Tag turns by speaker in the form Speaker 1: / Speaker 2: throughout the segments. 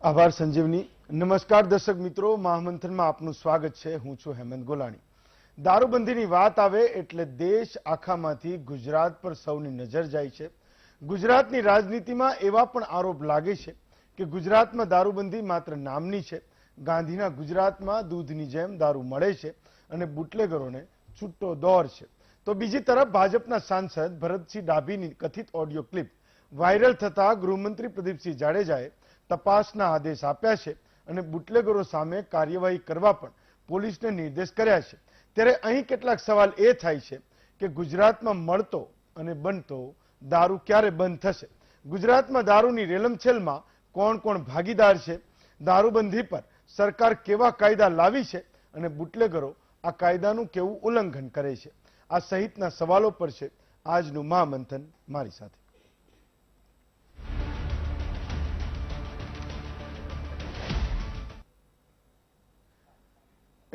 Speaker 1: આભાર સંજીવની। નમસ્કાર દર્શક મિત્રો, મહામંથનમાં આપનું સ્વાગત છે। હું છું હેમંત ગોલાણી। દારૂબંધીની વાત આવે એટલે દેશ આખામાંથી ગુજરાત પર સૌની નજર જાય છે। ગુજરાતની રાજનીતિમાં એવા પણ આરોપ લાગે છે કે ગુજરાતમાં દારૂબંધી માત્ર નામની છે। ગાંધીના ગુજરાતમાં દૂધની જેમ દારૂ મળે છે અને બુટલેગરોને છૂટો દોર છે। તો બીજી તરફ ભાજપના સાંસદ ભરતસિંહ ડાભીની કથિત ઓડિયો ક્લિપ વાયરલ થતા ગૃહમંત્રી પ્રદીપસિંહ જાડેજાએ તપાસના આદેશ આપ્યા છે અને બુટલેગરો સામે કાર્યવાહી કરવા પણ પોલીસને નિર્દેશ કર્યા છે। ત્યારે અહીં કેટલાક સવાલ એ થાય છે કે ગુજરાતમાં મળતો અને બનતો દારૂ ક્યારે બંધ થશે? ગુજરાતમાં દારૂની રેલમછેલમાં કોણ કોણ ભાગીદાર છે? દારૂબંધી પર સરકાર કેવા કાયદા લાવી છે અને બુટલેગરો આ કાયદાનું કેવું ઉલ્લંઘન કરે છે? આ સહિતના સવાલો પર છે આજનું મહામંથન મારી સાથે।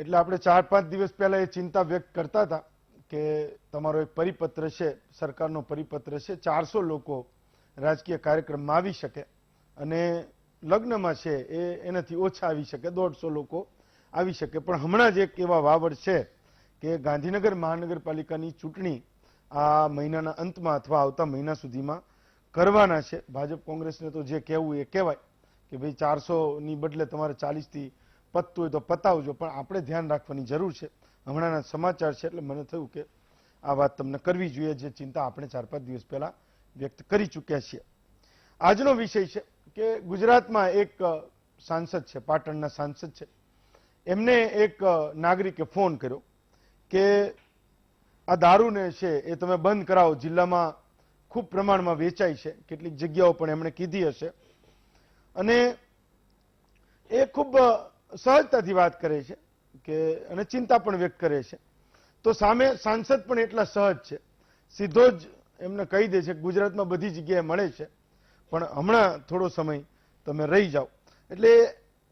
Speaker 1: એટલે આપણે 4-5 દિવસ પહેલા એ ચિંતા વ્યક્ત કરતા હતા કે તમારો એક પરિપત્ર છે, સરકારનો પરિપત્ર છે, 400 લોકો રાજકીય કાર્યક્રમમાં આવી શકે અને લગ્નમાં છે એનાથી ઓછા આવી શકે, 150 લોકો આવી શકે। પણ હમણાં જ એક એવા વાવડ છે કે ગાંધીનગર મહાનગરપાલિકાની ચૂંટણી આ મહિનાના અંતમાં અથવા આવતા મહિના સુધીમાં કરવાના છે। ભાજપ કોંગ્રેસને તો જે કહેવું એ કહેવાય કે ભાઈ 400ની બદલે તમારે 40થી પતતું હોય તો પતાવજો, પણ આપણે ધ્યાન રાખવાની જરૂર છે। હમણાંના સમાચાર છે એટલે મને થયું કે આ વાત તમને કરવી જોઈએ, જે ચિંતા આપણે 4-5 દિવસ પહેલા વ્યક્ત કરી ચૂક્યા છીએ। આજનો વિષય છે કે ગુજરાતમાં એક સાંસદ છે, પાટણના સાંસદ છે, એમને એક નાગરિકે ફોન કર્યો કે આ દારૂને છે એ તમે બંધ કરાવો, જિલ્લામાં ખૂબ પ્રમાણમાં વેચાય છે, કેટલીક જગ્યાઓ પણ એમણે કીધી હશે અને એ ખૂબ સહજતાથી વાત કરે છે કે અને ચિંતા પણ વ્યક્ત કરે છે। તો સામે સાંસદ પણ એટલા સહજ છે, સીધો જ એમને કહી દે છે કે ગુજરાતમાં બધી જગ્યાએ મળે છે પણ હમણાં થોડો સમય તમે રહી જાઓ। એટલે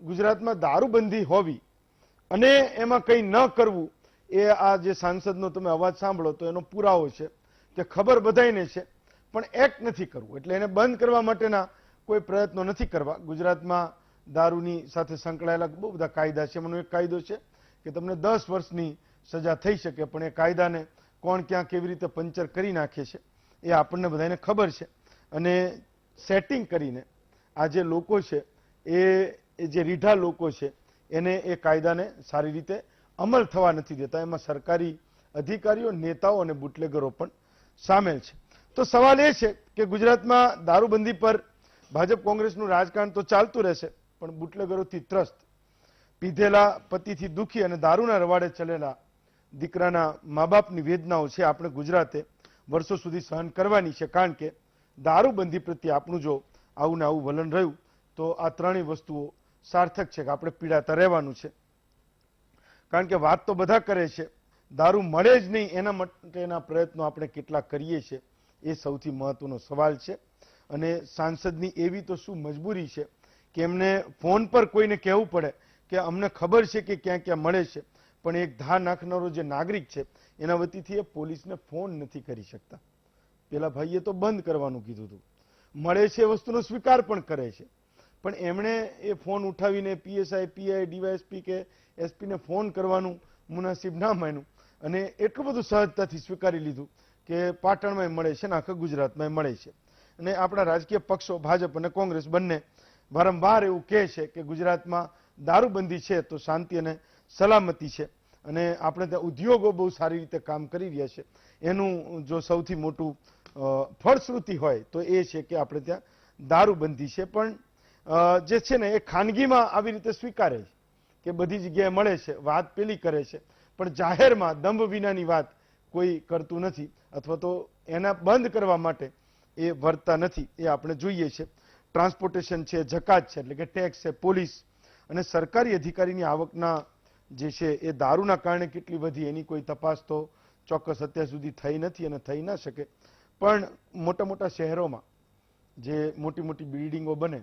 Speaker 1: ગુજરાતમાં દારૂબંધી હોવી અને એમાં કંઈ ન કરવું એ આ જે સાંસદનો તમે અવાજ સાંભળો તો એનો પુરાવો છે કે ખબર બધાયને છે પણ એક્ટ નથી કરવું। એટલે એને બંધ કરવા માટેના કોઈ પ્રયત્નો નથી કરવા। ગુજરાતમાં દારૂની સાથે સંકળાયેલા બહુ બધા કાયદા છે, એમાંનો એક કાયદો છે કે તમને 10 વર્ષની સજા થઈ શકે, પણ એ કાયદાને કોણ ક્યાં કેવી રીતે પંચર કરી નાખે છે એ આપણને બધાને ખબર છે અને સેટિંગ કરીને આ જે લોકો છે એ જે રીઢા લોકો છે એને એ કાયદાને સારી રીતે અમલ થવા નથી દેતા। એમાં સરકારી અધિકારીઓ, નેતાઓ અને બુટલેગરો પણ સામેલ છે। તો સવાલ એ છે કે ગુજરાતમાં દારૂબંધી પર ભાજપ કોંગ્રેસનું રાજકારણ તો ચાલતું રહેશે, પણ બુટલેગરોથી ત્રસ્ત, પીધેલા પતિથી દુખી અને દારૂના રવાડે ચલેલા દીકરાના મા બાપની વેદનાઓ છે આપણે ગુજરાતે વર્ષો સુધી સહન કરવાની છે। કારણ કે દારૂબંધી પ્રત્યે આપણું જો આવું ને આવું વલણ રહ્યું તો આ ત્રણેય વસ્તુઓ સાર્થક છે કે આપણે પીડાતા રહેવાનું છે। કારણ કે વાત તો બધા કરે છે, દારૂ મળે જ નહીં એના માટેના પ્રયત્નો આપણે કેટલા કરીએ છીએ એ સૌથી મહત્વનો સવાલ છે। અને સાંસદની એવી તો શું મજબૂરી છે કે એમને ફોન પર કોઈને કહેવું પડે કે અમને ખબર છે કે ક્યાં ક્યાં મળે છે, પણ એક ધાર નાખનારો જે નાગરિક છે એના વતીથી એ પોલીસને ફોન નથી કરી શકતા। પેલા ભાઈએ તો બંધ કરવાનું કીધું હતું, મળે છે એ વસ્તુનો સ્વીકાર પણ કરે છે, પણ એમણે એ ફોન ઉઠાવીને પીએસઆઈ, પીઆઈ, ડીવાયએસપી કે એસપીને ફોન કરવાનું મુનાસિબ ના માન્યું અને એટલું બધું સહજતાથી સ્વીકારી લીધું કે પાટણમાં મળે છે ને આખા ગુજરાતમાં મળે છે। અને આપણા રાજકીય પક્ષો ભાજપ અને કોંગ્રેસ બંને વારંવાર એવું કહે છે કે ગુજરાતમાં દારૂબંધી છે તો શાંતિ અને સલામતી છે અને આપણે ત્યાં ઉદ્યોગો બહુ સારી રીતે કામ કરી રહ્યા છે। એનું જો સૌથી મોટું ફળશ્રુતિ હોય તો એ છે કે આપણે ત્યાં દારૂબંધી છે, પણ જે છે ને એ ખાનગીમાં આવી રીતે સ્વીકારે છે કે બધી જગ્યાએ મળે છે, વાત પેલી કરે છે, પણ જાહેરમાં દંભ વિનાની વાત કોઈ કરતું નથી અથવા તો એના બંધ કરવા માટે એ વર્તતા નથી, એ આપણે જોઈએ છે। ટ્રાન્સપોર્ટેશન છે, જકાત છે એટલે કે ટેક્સ છે, પોલીસ અને સરકારી અધિકારીની આવકના જે છે એ દારૂના કારણે કેટલી વધી એની કોઈ તપાસ તો ચોક્કસ અત્યાર સુધી થઈ નથી અને થઈ ના શકે। પણ મોટા મોટા શહેરોમાં જે મોટી મોટી બિલ્ડિંગો બને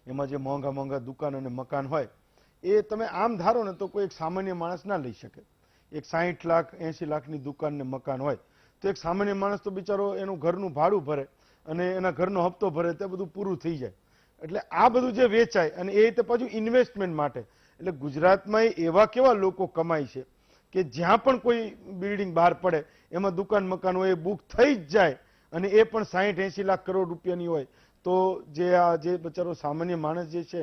Speaker 1: એમાં જે મોંઘા મોંઘા દુકાન અને મકાન હોય એ તમે આમ ધારો ને તો કોઈ એક સામાન્ય માણસ ના લઈ શકે। એક 60 લાખ 80 લાખની દુકાન ને મકાન હોય તો એક સામાન્ય માણસ તો બિચારો એનું ઘરનું ભાડું ભરે અને એના ઘરનો હપ્તો ભરે તે બધું પૂરું થઈ જાય। એટલે આ બધું જે વેચાય અને એ રીતે પાછું ઇન્વેસ્ટમેન્ટ માટે, એટલે ગુજરાતમાં એવા કેવા લોકો કમાય છે કે જ્યાં પણ કોઈ બિલ્ડિંગ બહાર પડે એમાં દુકાન મકાન હોય એ બુક થઈ જ જાય, અને એ પણ 60-80 લાખ કરોડ રૂપિયાની હોય. તો જે બચારો સામાન્ય માણસ જે છે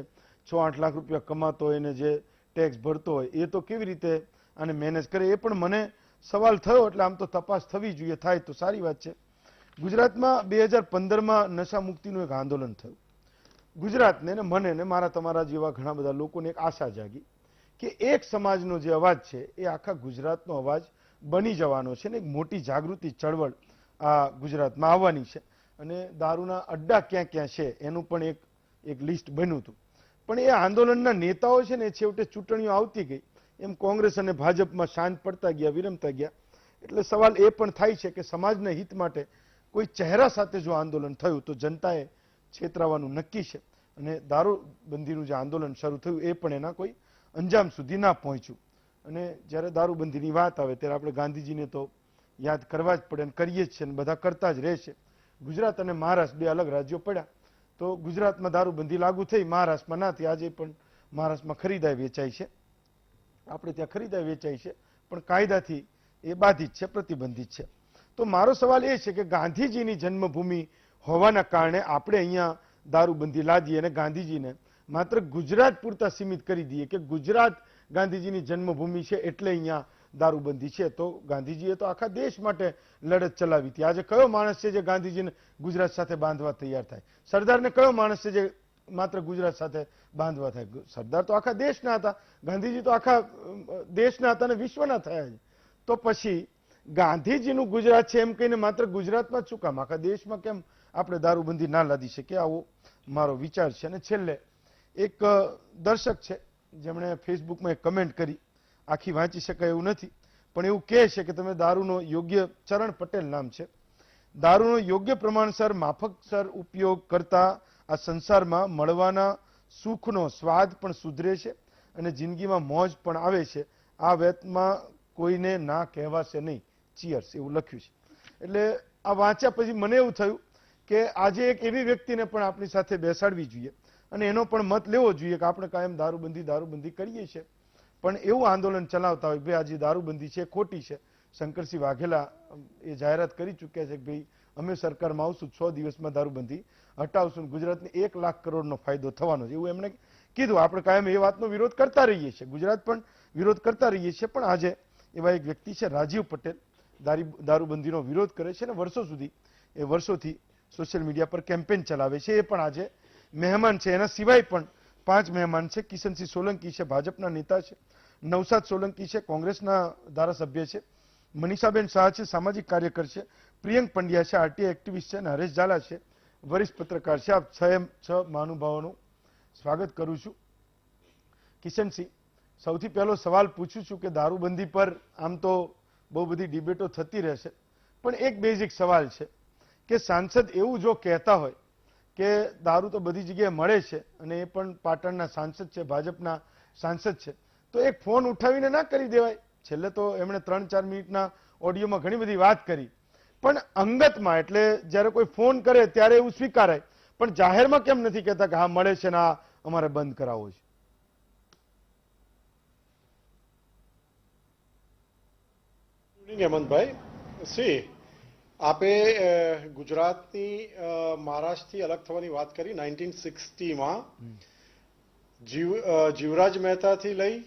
Speaker 1: 6-8 લાખ રૂપિયા કમાતો હોય ને જે ટેક્સ ભરતો હોય એ તો કેવી રીતે આને મેનેજ કરે, એ પણ મને સવાલ થયો. એટલે આમ તો તપાસ થવી જોઈએ, થાય તો સારી વાત છે. ગુજરાતમાં 2015માં નશા મુક્તિનું એક આંદોલન થયું. ગુજરાતને ને મને ને મારા તમારા જેવા ઘણા બધા લોકોને એક આશા જાગી કે એક સમાજનો જે અવાજ છે એ આખા ગુજરાતનો અવાજ બની જવાનો છે ને એક મોટી જાગૃતિ ચળવળ આ ગુજરાતમાં આવવાની છે. અને દારૂના અડ્ડા ક્યાં ક્યાં છે એનું પણ એક લિસ્ટ બન્યું હતું. પણ એ આંદોલનના નેતાઓ છે ને છેવટે ચૂંટણીઓ આવતી ગઈ એમ કોંગ્રેસ અને ભાજપમાં શાંત પડતા ગયા, વિરમતા ગયા. એટલે સવાલ એ પણ થાય છે કે સમાજના હિત માટે કોઈ ચહેરા સાથે જો આંદોલન થયું તો જનતાએ છેતરાવાનું નક્કી છે. અને દારૂબંધીનું જે આંદોલન શરૂ થયું એ પણ એના કોઈ અંજામ સુધી ના પહોંચ્યું. અને જ્યારે દારૂબંધીની વાત આવે ત્યારે આપણે ગાંધીજીને તો યાદ કરવા જ પડે અને કરીએ જ છે અને બધા કરતા જ રહેશે. ગુજરાત અને મહારાષ્ટ્ર બે અલગ રાજ્યો પડ્યા તો ગુજરાતમાં દારૂબંધી લાગુ થઈ, મહારાષ્ટ્રમાં ના થઈ. આજે પણ મહારાષ્ટ્રમાં ખરીદાય વેચાય છે, આપણે ત્યાં ખરીદાય વેચાય છે, પણ કાયદાથી એ બાધિત છે, પ્રતિબંધિત છે. તો મારો સવાલ એ છે કે ગાંધીજીની જન્મભૂમિ હોવાના કારણે આપણે અહીંયા દારૂબંધી લાદીએ અને ગાંધીજીને માત્ર ગુજરાત પૂરતા સીમિત કરી દઈએ કે ગુજરાત ગાંધીજીની જન્મભૂમિ છે એટલે અહીંયા દારૂબંધી છે. તો ગાંધીજીએ તો આખા દેશ માટે લડત ચલાવી હતી. આજે કયો માણસ છે જે ગાંધીજીને ગુજરાત સાથે બાંધવા તૈયાર થાય? સરદારને કયો માણસ છે જે માત્ર ગુજરાત સાથે બાંધવા થાય? સરદાર તો આખા દેશના હતા, ગાંધીજી તો આખા દેશના હતા અને વિશ્વના થયા છે. તો પછી ગાંધીજીનું ગુજરાત છે એમ કહીને માત્ર ગુજરાતમાં જ શું કામ, આખા દેશમાં કેમ આપણે દારૂબંધી ના લાદી શકીએ? આવો મારો વિચાર છે. અને છેલ્લે એક દર્શક છે જેમણે ફેસબુકમાં એક કમેન્ટ કરી, આખી વાંચી શકાય એવું નથી, પણ એવું કહે છે કે તમે દારૂનો યોગ્ય, ચરણ પટેલ નામ છે, દારૂનો યોગ્ય પ્રમાણસર માફકસર ઉપયોગ કરતા આ સંસારમાં મળવાના સુખનો સ્વાદ પણ સુધરે છે અને જિંદગીમાં મોજ પણ આવે છે. આ વેતમાં કોઈને ના કહેવાશે નહીં. ચીયર્સ, એવું લખ્યું છે. એટલે આ વાંચ્યા પછી મને એવું થયું કે આજે એક એવી વ્યક્તિને પણ આપણી સાથે બેસાડવી જોઈએ અને એનો પણ મત લેવો જોઈએ કે આપણે કાયમ દારૂબંધી કરીએ છીએ, પણ એવું આંદોલન ચલાવતા હોય ભાઈ આજે દારૂબંધી છે ખોટી છે. શંકરસિંહ વાઘેલા એ જાહેરાત કરી ચૂક્યા છે કે ભાઈ અમે સરકારમાં આવશું, 100 દિવસમાં દારૂબંધી હટાવશું, ગુજરાતને 1 લાખ કરોડનો ફાયદો થવાનો છે એવું એમણે કીધું. આપણે કાયમ એ વાતનો વિરોધ કરતા રહીએ છીએ, ગુજરાત પણ વિરોધ કરતા રહીએ છીએ, પણ આજે એવા એક વ્યક્તિ છે રાજીવ પટેલ, દારૂબંધીનો વિરોધ કરે છે અને વર્ષોથી સોશિયલ મીડિયા પર કેમ્પેન ચલાવે છે. એ પણ આજે મહેમાન છે. એના સિવાય પણ 5 મહેમાન છે. કિશનસિંહ સોલંકી છે, ભાજપના નેતા છે. નવસાદ સોલંકી છે, કોંગ્રેસના ધારાસભ્ય છે. મનીષાબેન શાહ છે, સામાજિક કાર્યકર છે. પ્રિયંક પંડ્યા છે, આરટીઆઈ એક્ટિવિસ્ટ છે. અને હરેશ ઝાલા છે, વરિષ્ઠ પત્રકાર છે. આપ 6 મહાનુભાવોનું સ્વાગત કરું છું. કિશનસિંહ, સૌથી પહેલો સવાલ પૂછું છું કે દારૂબંધી પર આમ તો બહુ બધી ડિબેટો થતી રહેશે, પણ એક બેઝિક સવાલ છે કે સાંસદ એવું જો કહેતા હોય કે દારૂ તો બધી જગ્યાએ મળે છે અને એ પણ પાટણના સાંસદ છે, ભાજપના સાંસદ છે, તો એક ફોન ઉઠાવીને ના કરી દેવાય? છેલ્લે તો એમણે 3-4 મિનિટના ઓડિયોમાં ઘણી બધી વાત કરી, પણ અંગતમાં એટલે જ્યારે કોઈ ફોન કરે ત્યારે એવું સ્વીકારાય, પણ જાહેરમાં કેમ નથી કહેતા કે હા મળે છે ને આ અમારે બંધ કરાવવો છે?
Speaker 2: હેમંતભાઈ, સી આપે ગુજરાતની મહારાષ્ટ્રથી અલગ થવાની વાત કરી. 1960માં જીવરાજ મહેતાથી લઈ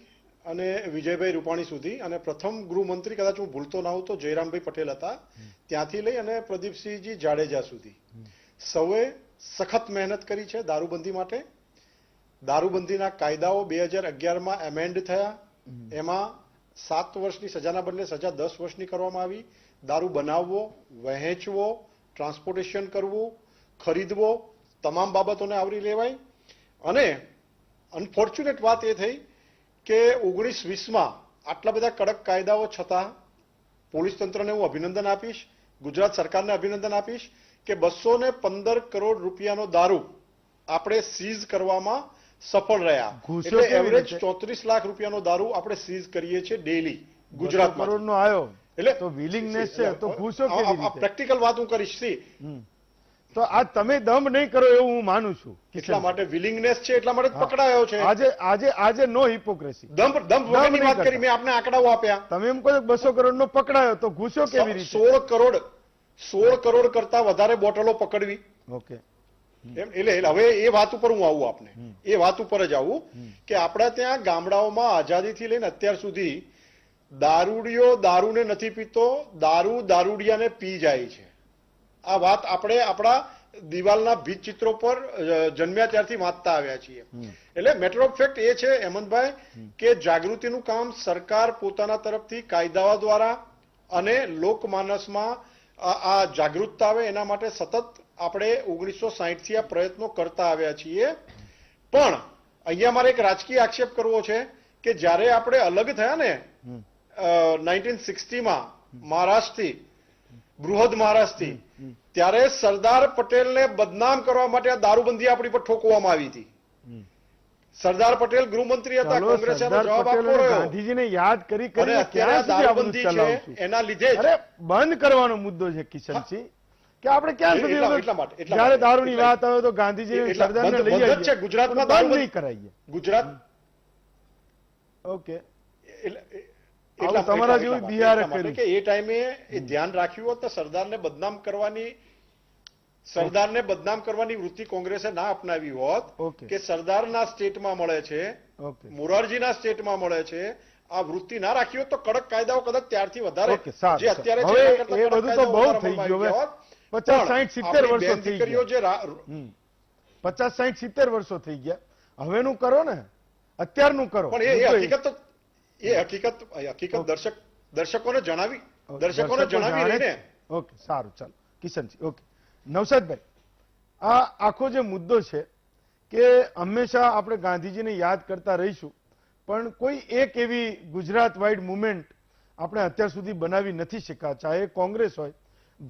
Speaker 2: અને વિજયભાઈ રૂપાણી સુધી, અને પ્રથમ ગૃહમંત્રી કદાચ હું ભૂલતો ના હોઉં તો જયરામભાઈ પટેલ હતા, ત્યાંથી લઈ અને પ્રદીપસિંહજી જાડેજા સુધી સૌએ સખત મહેનત કરી છે દારૂબંધી માટે. દારૂબંધીના કાયદાઓ 2011માં એમેન્ડ થયા. એમાં 7 વર્ષની સજાના બદલે સજા 10 વર્ષની કરવામાં આવી. દારૂ બનાવવો, વહેંચવો, ટ્રાન્સપોર્ટેશન કરવું, ખરીદવો, તમામ બાબતોને આવરી લેવાય. અને અનફોર્ચ્યુનેટ વાત એ થઈ કે 1920માં આટલા બધા કડક કાયદાઓ છતાં પોલીસ તંત્રને હું અભિનંદન આપીશ, ગુજરાત સરકારને અભિનંદન આપીશ કે 215 કરોડ રૂપિયાનો દારૂ આપણે સીઝ કરવામાં સફળ રહ્યા. એટલે એવરેજ 34 લાખ રૂપિયાનો દારૂ આપણે સીઝ કરીએ છીએ ડેલી ગુજરાતમાં.
Speaker 1: કરોડનો આવ્યો એટલે તો વિલિંગનેસ છે, તો ઘૂસો કેવી રીતે?
Speaker 2: પ્રેક્ટિકલ વાત હું કરીશ.
Speaker 1: તો આ તમે દમ નહીં કરો એવું હું માનું છું.
Speaker 2: એટલા માટે વિલિંગનેસ છે, એટલા માટે જ પકડાયો છે.
Speaker 1: આજે નો હિપોક્રેસી.
Speaker 2: દમ વગરની વાત કરી, મેં આપને આંકડાઓ આપ્યા.
Speaker 1: તમે એમ કહો 200 કરોડ નો પકડાયો તો ઘૂસ્યો કેવી રીતે?
Speaker 2: 16 કરોડ કરતા વધારે બોટલો પકડવી.
Speaker 1: ઓકે,
Speaker 2: એમ એટલે હવે એ વાત ઉપર હું આવું, આપને એ વાત ઉપર જ આવું કે આપણા ત્યાં ગામડાઓમાં આઝાદીથી લઈને અત્યાર સુધી દારૂડિયો દારૂને નથી પીતો, દારૂ દારૂડિયાને પી જાય છે. આ વાત આપણે આપણા દિવાલના ભીત ચિત્રો પર જન્મ્યા ત્યારથી વાંચતા આવ્યા છીએ. એટલે મેટર ઓફ ફેક્ટ એ છે હેમંતભાઈ કે જાગૃતિનું કામ સરકાર પોતાના તરફથી કાયદાઓ દ્વારા અને લોકમાનસમાં આ જાગૃતતા આવે એના માટે સતત આપણે 1960 થી આ પ્રયત્નો કરતા આવ્યા છીએ. પણ અહીંયા મારે એક રાજકીય આક્ષેપ કરવો છે કે જ્યારે આપણે અલગ થયા ને 1960માં મહારાષ્ટ્રથી, બૃહદ મહારાષ્ટ્રથી, ત્યારે સરદાર પટેલને બદનામ કરવા માટે આ દારૂબંધી આપણી પર ઠોકવામાં આવી હતી. સરદાર પટેલ ગૃહમંત્રી હતા, કોંગ્રેસે જવાબ આપવો રહ્યો.
Speaker 1: ગાંધીજીને યાદ કરી
Speaker 2: અને અત્યારે દારૂબંધી છે એના લીધે જ
Speaker 1: બંધ કરવાનો મુદ્દો છે કિશનસિંહ, કે આપણે ક્યાં સુધી જયારે દારૂની વાત આવે તો ગાંધીજી સરદારને લઈ આવીએ.
Speaker 2: ગુજરાતમાં
Speaker 1: બંધ નહીં કરાઈએ.
Speaker 2: ગુજરાત
Speaker 1: ઓકે, તમારા જેવું બિહાર
Speaker 2: કે એ ટાઈમે એ ધ્યાન રાખ્યું હોત તો સરદારને બદનામ કરવાની વૃત્તિ કોંગ્રેસે ના અપનાવી હોત કે સરદારના સ્ટેટમાં મળે છે, મોરારજીના સ્ટેટમાં મળે છે, આ વૃત્તિ ના રાખી હોત તો કડક કાયદાઓ કદાચ ત્યારથી વધારે જે અત્યારે છે એના કરતાં કડક કાયદાઓ
Speaker 1: બહુ થઈ ગયો. 50, 60, 70 વર્ષો થઈ ગયા. 50, 60, 70 વર્ષો થઈ ગયા. હવેનું કરો ને, અત્યારનું કરો.
Speaker 2: પણ એ હકીકત દર્શકોને જણાવી ને.
Speaker 1: ઓકે, સારું, ચાલો કિશનજી. ઓકે, નવસાદભાઈ, આ આખો જે મુદ્દો છે કે હંમેશા આપણે ગાંધીજીને યાદ કરતા રહીશું, પણ કોઈ એક એવી ગુજરાત વાઇડ મુવમેન્ટ આપણે અત્યાર સુધી બનાવી નથી શક્યા, ચાહે કોંગ્રેસ હોય,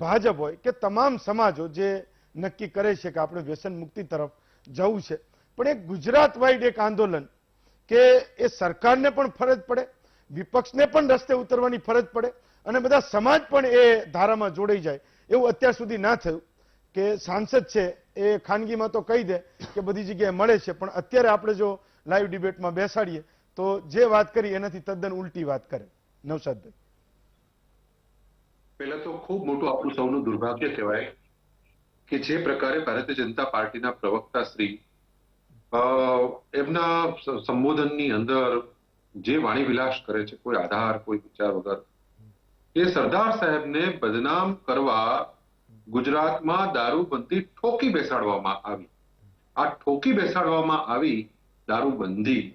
Speaker 1: ભાજપ હોય કે તમામ સમાજો જે નક્કી કરે છે કે આપણે વ્યસન મુક્તિ તરફ જવું છે. પણ એક ગુજરાત વાઇડ એક આંદોલન કે એ સરકારને પણ ફરજ પડે, વિપક્ષને પણ રસ્તે ઉતરવાની ફરજ પડે અને બધા સમાજ પણ એ ધારામાં જોડાઈ જાય, એવું અત્યાર સુધી ના થયું. કે સાંસદ છે એ ખાનગીમાં તો કહી દે કે બધી જગ્યાએ મળે છે, પણ અત્યારે આપણે જો લાઈવ ડિબેટમાં બેસાડીએ તો જે વાત કરી એનાથી તદ્દન ઉલટી વાત કરે. નવસાદભાઈ,
Speaker 3: પહેલા તો ખૂબ મોટું આપણું સૌનું દુર્ભાગ્ય કહેવાય કે જે પ્રકારે ભારતીય જનતા પાર્ટીના પ્રવક્તા શ્રી એમના સંબોધનની અંદર જે વાણી વિલાસ કરે છે, કોઈ આધાર, કોઈ વિચાર વગર, એ સરદાર સાહેબને બદનામ કરવા ગુજરાતમાં દારૂબંધી ઠોકી બેસાડવામાં આવી. આ ઠોકી બેસાડવામાં આવી દારૂબંધી,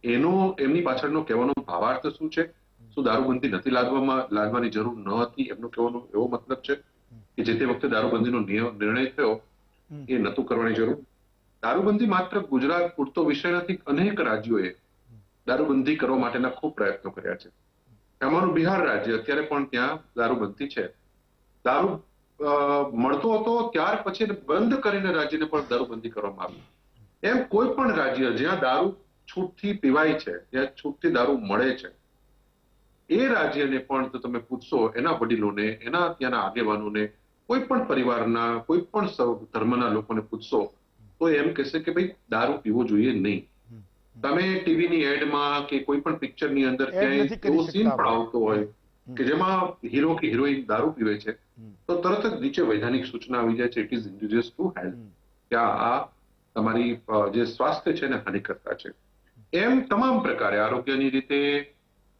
Speaker 3: એમની પાછળનો કહેવાનો ભાવાર્થ શું છે? શું દારૂબંધી નથી લાદવાની જરૂર ન હતી, એમનો કહેવાનો એવો મતલબ છે કે જે તે વખતે દારૂબંધીનો નિર્ણય થયો એ નહોતું કરવાની જરૂર? દારૂબંધી માત્ર ગુજરાત પૂરતો વિષય નથી. અનેક રાજ્યોએ દારૂબંધી કરવા માટેના ખૂબ પ્રયત્નો કર્યા છે. અમારું બિહાર રાજ્ય, અત્યારે પણ ત્યાં દારૂબંધી છે. દારૂ મળતો હતો ત્યાર પછી બંધ કરીને રાજ્યને પણ દારૂબંધી કરવામાં આવી. એમ કોઈ પણ રાજ્ય જ્યાં દારૂ છૂટથી પીવાય છે, જ્યાં છૂટથી દારૂ મળે છે, એ રાજ્યને પણ તો તમે પૂછશો એના વડીલોને, એના ત્યાંના આગેવાનોને, કોઈ પણ પરિવારના, કોઈ પણ ધર્મના લોકોને પૂછશો તો એમ કહેશે કે ભાઈ દારૂ પીવો જોઈએ નહીં. તમે ટીવીની એડમાં કે કોઈ પણ પિક્ચરની અંદર ક્યાંય એવો સીન પણ આવતો હોય કે જેમાં હીરો કે હિરોઈન દારૂ પીવે છે તો તરત જ નીચે વૈધાનિક સૂચના આવી જાય છે, it is injurious to health, કે આ તમારી જે સ્વાસ્થ્ય છે એને હાનિ કરતા છે. એમ તમામ પ્રકારે આરોગ્યની રીતે,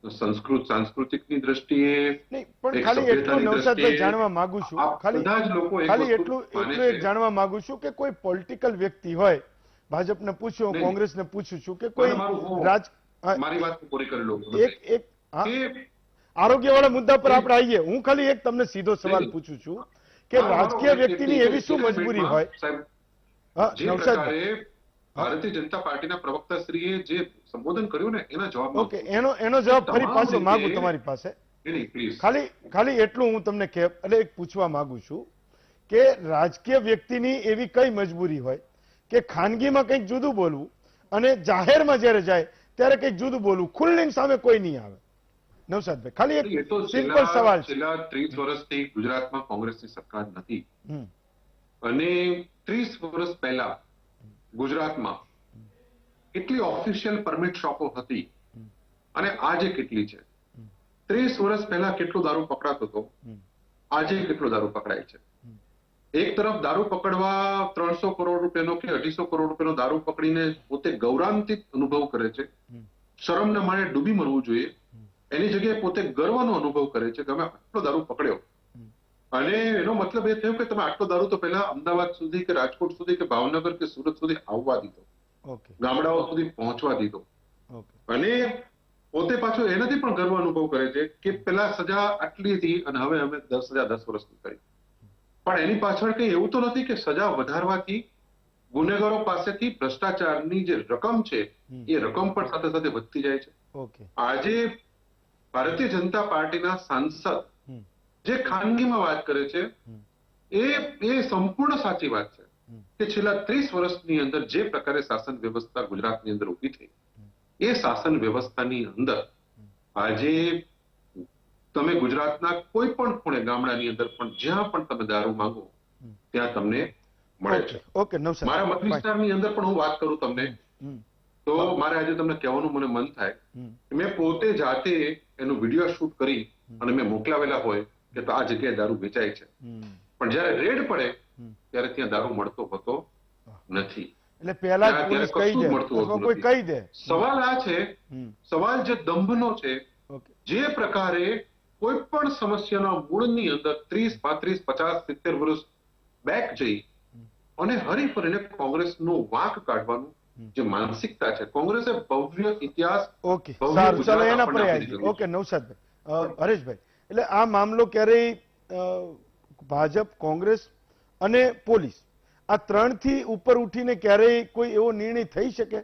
Speaker 3: સાંસ્કૃતિકની દ્રષ્ટિએ,
Speaker 1: ખાલી એટલું નવસાદભાઈ જાણવા માંગુ છું, ખાલી એટલું એક જાણવા માંગુ છું કે કોઈ પોલિટિકલ વ્યક્તિ હોય, ભાજપને પૂછ્યું, કોંગ્રેસને પૂછું છું કે કોઈ
Speaker 3: મારી વાત પૂરી કરી લો.
Speaker 1: એક આરોગ્ય વાળા મુદ્દા પર આપણે આવીએ. હું ખાલી એક તમને સીધો સવાલ પૂછું છું કે રાજકીય વ્યક્તિની એવી શું મજબૂરી હોય?
Speaker 3: ભારતીય જનતા પાર્ટીના પ્રવક્તા શ્રીએ જે સંબોધન કર્યું ને એના જવાબ,
Speaker 1: ઓકે, એનો જવાબ ફરી પાછો માંગુ તમારી પાસે. ખાલી એટલું હું તમને એટલે એક પૂછવા માંગુ છું કે રાજકીય વ્યક્તિની એવી કઈ મજબૂરી હોય કે ખાનગીમાં કંઈક જુદું બોલવું અને જાહેરમાં જયારે જાય ત્યારે કંઈક જુદું બોલવું, ખુલ્લી સામે કોઈ નહીં આવે? નવસાદભાઈ, ખાલી એક સિમ્પલ સવાલ છે.
Speaker 3: છેલ્લા 30 વર્ષથી ગુજરાતમાં કોંગ્રેસની સરકાર નથી. અને 30 વર્ષ પહેલા ગુજરાતમાં કેટલી ઓફિશિયલ પરમિટ શોપો હતી અને આજે કેટલી છે? 30 વર્ષ પહેલા કેટલો દારૂ પકડાતો હતો, આજે કેટલો દારૂ પકડાય છે? એક તરફ દારૂ પકડવા 300 કરોડ રૂપિયાનો કે 250 કરોડ રૂપિયાનો દારૂ પકડીને પોતે ગૌરવાન્વિત અનુભવ કરે છે, શરમના મારે ડૂબી મરવું જોઈએ, એની જગ્યાએ પોતે ગર્વનો અનુભવ કરે છે કે અમે આટલો દારૂ પકડ્યો. અને એનો મતલબ એ થયો કે તમે આટલો દારૂ તો પહેલા અમદાવાદ સુધી કે રાજકોટ સુધી કે ભાવનગર કે સુરત સુધી આવવા દીધો, ગામડાઓ સુધી પહોંચવા દીધો. અને પોતે પાછો એનાથી પણ ગર્વ અનુભવ કરે છે કે પેલા સજા આટલી હતી અને હવે અમે 10 વર્ષની કરી. પણ એની પાછળ કઈ એવું તો નથી કે સજા વધારવાથી ગુનેગારો પાસેથી ભ્રષ્ટાચારની જે રકમ છે એ રકમ પણ સાથે સાથે વધતી જાય છે. આજે ભારતીય જનતા પાર્ટીના સાંસદ જે ખાનગીમાં વાત કરે છે એ સંપૂર્ણ સાચી વાત છે કે છેલ્લા 30 વર્ષની અંદર જે પ્રકારે શાસન વ્યવસ્થા ગુજરાતની અંદર ઊભી થઈ, એ શાસન વ્યવસ્થાની અંદર આજે તમે ગુજરાતના કોઈ પણ ખૂણે ગામડાની અંદર પણ જ્યાં પણ તમે દારૂ માંગો ત્યાં તમને મળે છે. મારા મત વિસ્તારની અંદર પણ હું વાત કરું તમને તો મારે આજે તમને કહેવાનું મને મન થાય કે મેં પોતે જાતે એનું વિડીયો શૂટ કરી અને મેં મોકલાવેલા હોય કે તો આ જગ્યાએ દારૂ વેચાય છે, પણ જયારે રેડ પડે ત્યારે ત્યાં દારૂ મળતો હોતો નથી.
Speaker 1: એટલે પહેલા પોલીસ કહી દે અથવા કોઈ કહી દે.
Speaker 3: સવાલ આ છે, સવાલ જે દંભનો છે, જે પ્રકારે કોઈ પણ સમસ્યાના મૂળની અંદર 30, 35, 50, 70 વર્ષ બેક જઈ અને હરીફરીને કોંગ્રેસનો વાંક કાઢવાનું જે માનસિકતા છે, કોંગ્રેસે ભવ્ય ઇતિહાસ.
Speaker 1: ઓકે, સારું, ચાલો એના પર આવી. ઓકે નૌશાદભાઈ, હરેશભાઈ, એટલે આ મામલો ક્યારેય ભાજપ, કોંગ્રેસ અને પોલીસ આ ત્રણથી ઉપર ઉઠીને ક્યારેય કોઈ એવો નિર્ણય થઈ શકે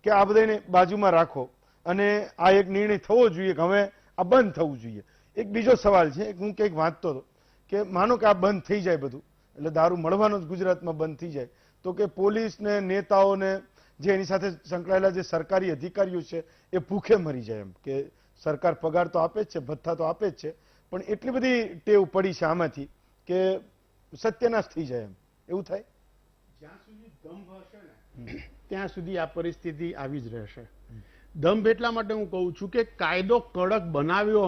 Speaker 1: કે આ બધાને બાજુમાં રાખો અને આ એક નિર્ણય થવો જોઈએ કે હવે આ બંધ થવું જોઈએ? એક બીજો સવાલ છે, હું કંઈક વાંચતો હતો કે માનો કે આ બંધ થઈ જાય બધું, એટલે દારૂ મળવાનો જ ગુજરાતમાં બંધ થઈ જાય, તો કે પોલીસ ને નેતાઓને જે એની સાથે સંકળાયેલા જે સરકારી અધિકારીઓ છે એ ભૂખે મરી જાય, એમ કે સરકાર પગાર તો આપે જ છે, ભથ્થા તો આપે જ છે, પણ એટલી બધી ટેવ પડી છે આમાંથી કે સત્યનાશ થઈ જાય, એમ એવું થાય?
Speaker 4: જ્યાં સુધી દંભ હશે ને ત્યાં સુધી આ પરિસ્થિતિ આવી જ રહેશે. દંભ એટલા માટે હું કહું છું કે કાયદો કડક બનાવ્યો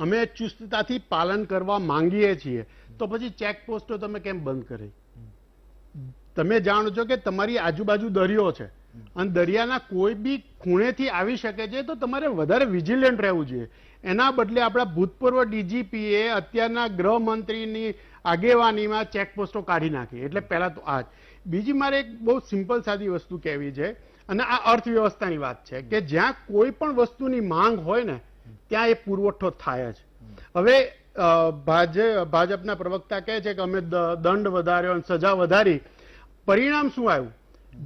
Speaker 4: અમે ચુસ્તતાથી પાલન કરવા માંગીએ છીએ, તો પછી ચેકપોસ્ટો તમે કેમ બંધ કરી? તમે જાણો છો કે તમારી આજુબાજુ દરિયો છે અને દરિયાના કોઈ બી ખૂણેથી આવી શકે છે, તો તમારે વધારે વિજિલન્ટ રહેવું જોઈએ. એના બદલે આપણા ભૂતપૂર્વ ડીજીપીએ અત્યારના ગૃહમંત્રીની આગેવાનીમાં ચેકપોસ્ટો કાઢી નાખી. એટલે પહેલા તો આ જ. બીજી મારે એક બહુ સિમ્પલ સાદી વસ્તુ કહેવી છે, અને આ અર્થવ્યવસ્થાની વાત છે કે જ્યાં કોઈ પણ વસ્તુની માંગ હોય ને ત્યાં એ પુરવઠો થાય જ. હવે ભાજપના પ્રવક્તા કહે છે કે અમે દંડ વધાર્યો અને સજા વધારી, પરિણામ શું આવ્યું?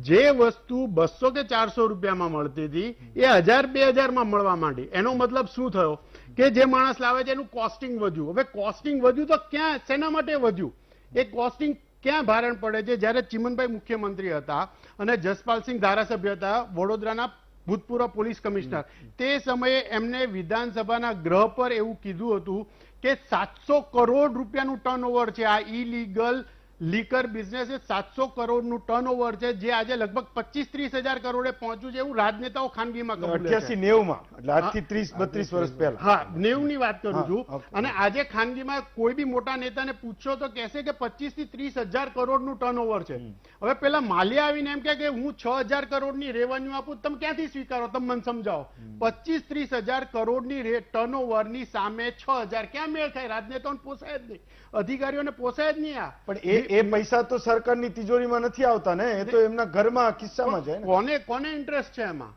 Speaker 4: જે વસ્તુ 200 કે 400 રૂપિયામાં મળતી હતી એ 1000-2000 માં મળવા માંડી. એનો મતલબ શું થયો કે જે માણસ લાવે છે એનું કોસ્ટિંગ વધ્યું. હવે કોસ્ટિંગ વધ્યું તો ક્યાં, શેના માટે વધ્યું? એ કોસ્ટિંગ ક્યાં ભારણ પડે છે? જ્યારે ચિમનભાઈ મુખ્યમંત્રી હતા અને જસપાલસિંહ ધારાસભ્ય હતા, વડોદરાના ભૂતપૂર્વ પોલીસ કમિશનર, તે સમયે એમને વિધાનસભાના ગ્રહ પર એવું કીધું હતું કે 700 કરોડ રૂપિયાનું ટર્નઓવર છે આ ઇલીગલ લીકર બિઝનેસ. 700 કરોડનું ટર્નઓવર છે, જે આજે લગભગ 25-30 હજાર કરોડે પહોંચ્યું છે, એવું રાજનેતાઓ ખાનગીમાં કબૂલે છે.
Speaker 1: 88-90 એટલે આજથી 30-32 વર્ષ પહેલા.
Speaker 4: હા, 90 ની વાત કરું છું. અને આજે ખાનગીમાં કોઈ બી મોટા નેતાને પૂછશો તો કહેશે કે 25 થી 30 હજાર કરોડનું ટર્નઓવર છે. હવે પેલા માલિયા આવીને એમ કે હું 6000 કરોડની રેવન્યુ આપું, તમે ક્યાંથી સ્વીકારો? તમે મને સમજાવો. 25-30 હજાર કરોડની ટર્નઓવરની સામે 6000 ક્યાં મેળ થાય? રાજનેતાઓને પોસાય જ નહીં, અધિકારીઓને પોસાય જ નહીં. આ
Speaker 1: પણ એ પૈસા તો સરકારની તિજોરીમાં નથી આવતા ને, એ તો એમના ઘરમાં ખિસ્સામાં જાય ને.
Speaker 4: કોને ઇન્ટરેસ્ટ છે એમાં?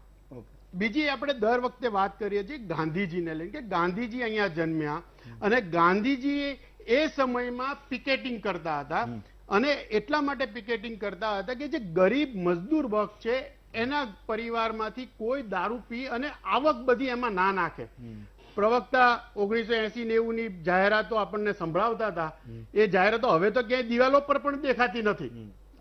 Speaker 4: બીજી આપણે દર વખતે વાત કરીએ છીએ ગાંધીજીને લઈને કે ગાંધીજી અહીંયા જન્મ્યા અને ગાંધીજી એ સમયમાં પિકેટિંગ કરતા હતા, અને એટલા માટે પિકેટિંગ કરતા હતા કે જે ગરીબ મજદૂર વર્ગ છે એના પરિવારમાંથી કોઈ દારૂ પી અને આવક બધી એમાં ના નાખે. પ્રવક્તા 1980-90 ની જાહેરાતો આપણને સંભળાવતા હતા. એ જાહેરાતો હવે તો ક્યાંય દિવાલો પર પણ દેખાતી નથી.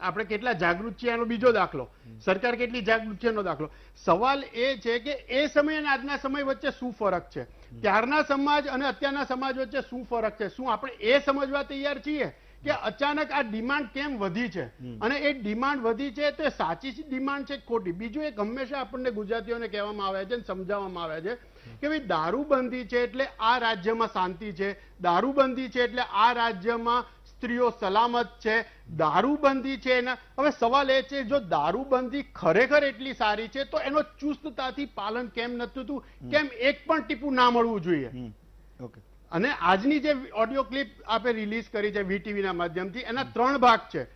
Speaker 4: આપણે કેટલા જાગૃત છીએ એનો બીજો દાખલો, સરકાર કેટલી જાગૃત છે એનો દાખલો. સવાલ એ છે કે એ સમય અને આજના સમય વચ્ચે શું ફરક છે? ત્યારના સમાજ અને અત્યારના સમાજ વચ્ચે શું ફરક છે? શું આપણે એ સમજવા તૈયાર છીએ કે અચાનક આ ડિમાન્ડ કેમ વધી છે અને એ ડિમાન્ડ વધી છે તો એ સાચી ડિમાન્ડ છે ખોટી. બીજું એક હંમેશા આપણને ગુજરાતીઓને કહેવામાં આવે છે અને સમજાવવામાં આવે છે કે ભાઈ દારૂબંધી છે એટલે આ રાજ્યમાં શાંતિ છે, દારૂબંધી છે એટલે આ રાજ્યમાં સ્ત્રીઓ સલામત છે, દારૂબંધી છે એના. હવે સવાલ એ છે જો દારૂબંધી ખરેખર એટલી સારી છે તો એનો ચુસ્તતાથી પાલન કેમ નથી થતું, કેમ એક પણ ટીપું ના મળવું જોઈએ.
Speaker 1: ઓકે,
Speaker 4: અને આજની જે ઓડિયો ક્લિપ આપણે રિલીઝ કરી છે વીટીવી ના માધ્યમથી એના 3 ભાગ છે.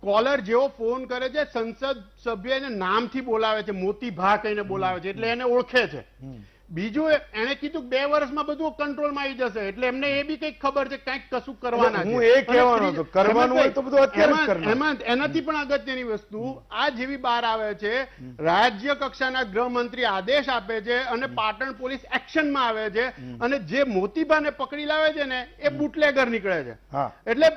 Speaker 4: કોલર જેવો ફોન કરે છે સંસદ સભ્ય એને નામથી બોલાવે છે, મોતી ભા કહીને બોલાવે છે એટલે એને ઓળખે છે. બીજું એને કીધું 2 વર્ષમાં બધું કંટ્રોલમાં આવી જશે એટલે એમને એ બી કઈક ખબર છે કંઈક કશું કરવાના છે.
Speaker 1: હું એ કહેવાનો હતો, કરવાનું હોય તો બધું અત્યારે જ કરવાનું.
Speaker 4: એમાં એનાથી પણ અગત્યની વસ્તુ આ જેવી બહાર આવે છે, રાજ્ય કક્ષાના ગૃહમંત્રી આદેશ આપે છે અને પાટણ પોલીસ એક્શનમાં આવે છે અને જે મોતીભાને પકડી લાવે છે ને એ બુટલેગર નીકળે છે.
Speaker 1: હા.
Speaker 4: એટલે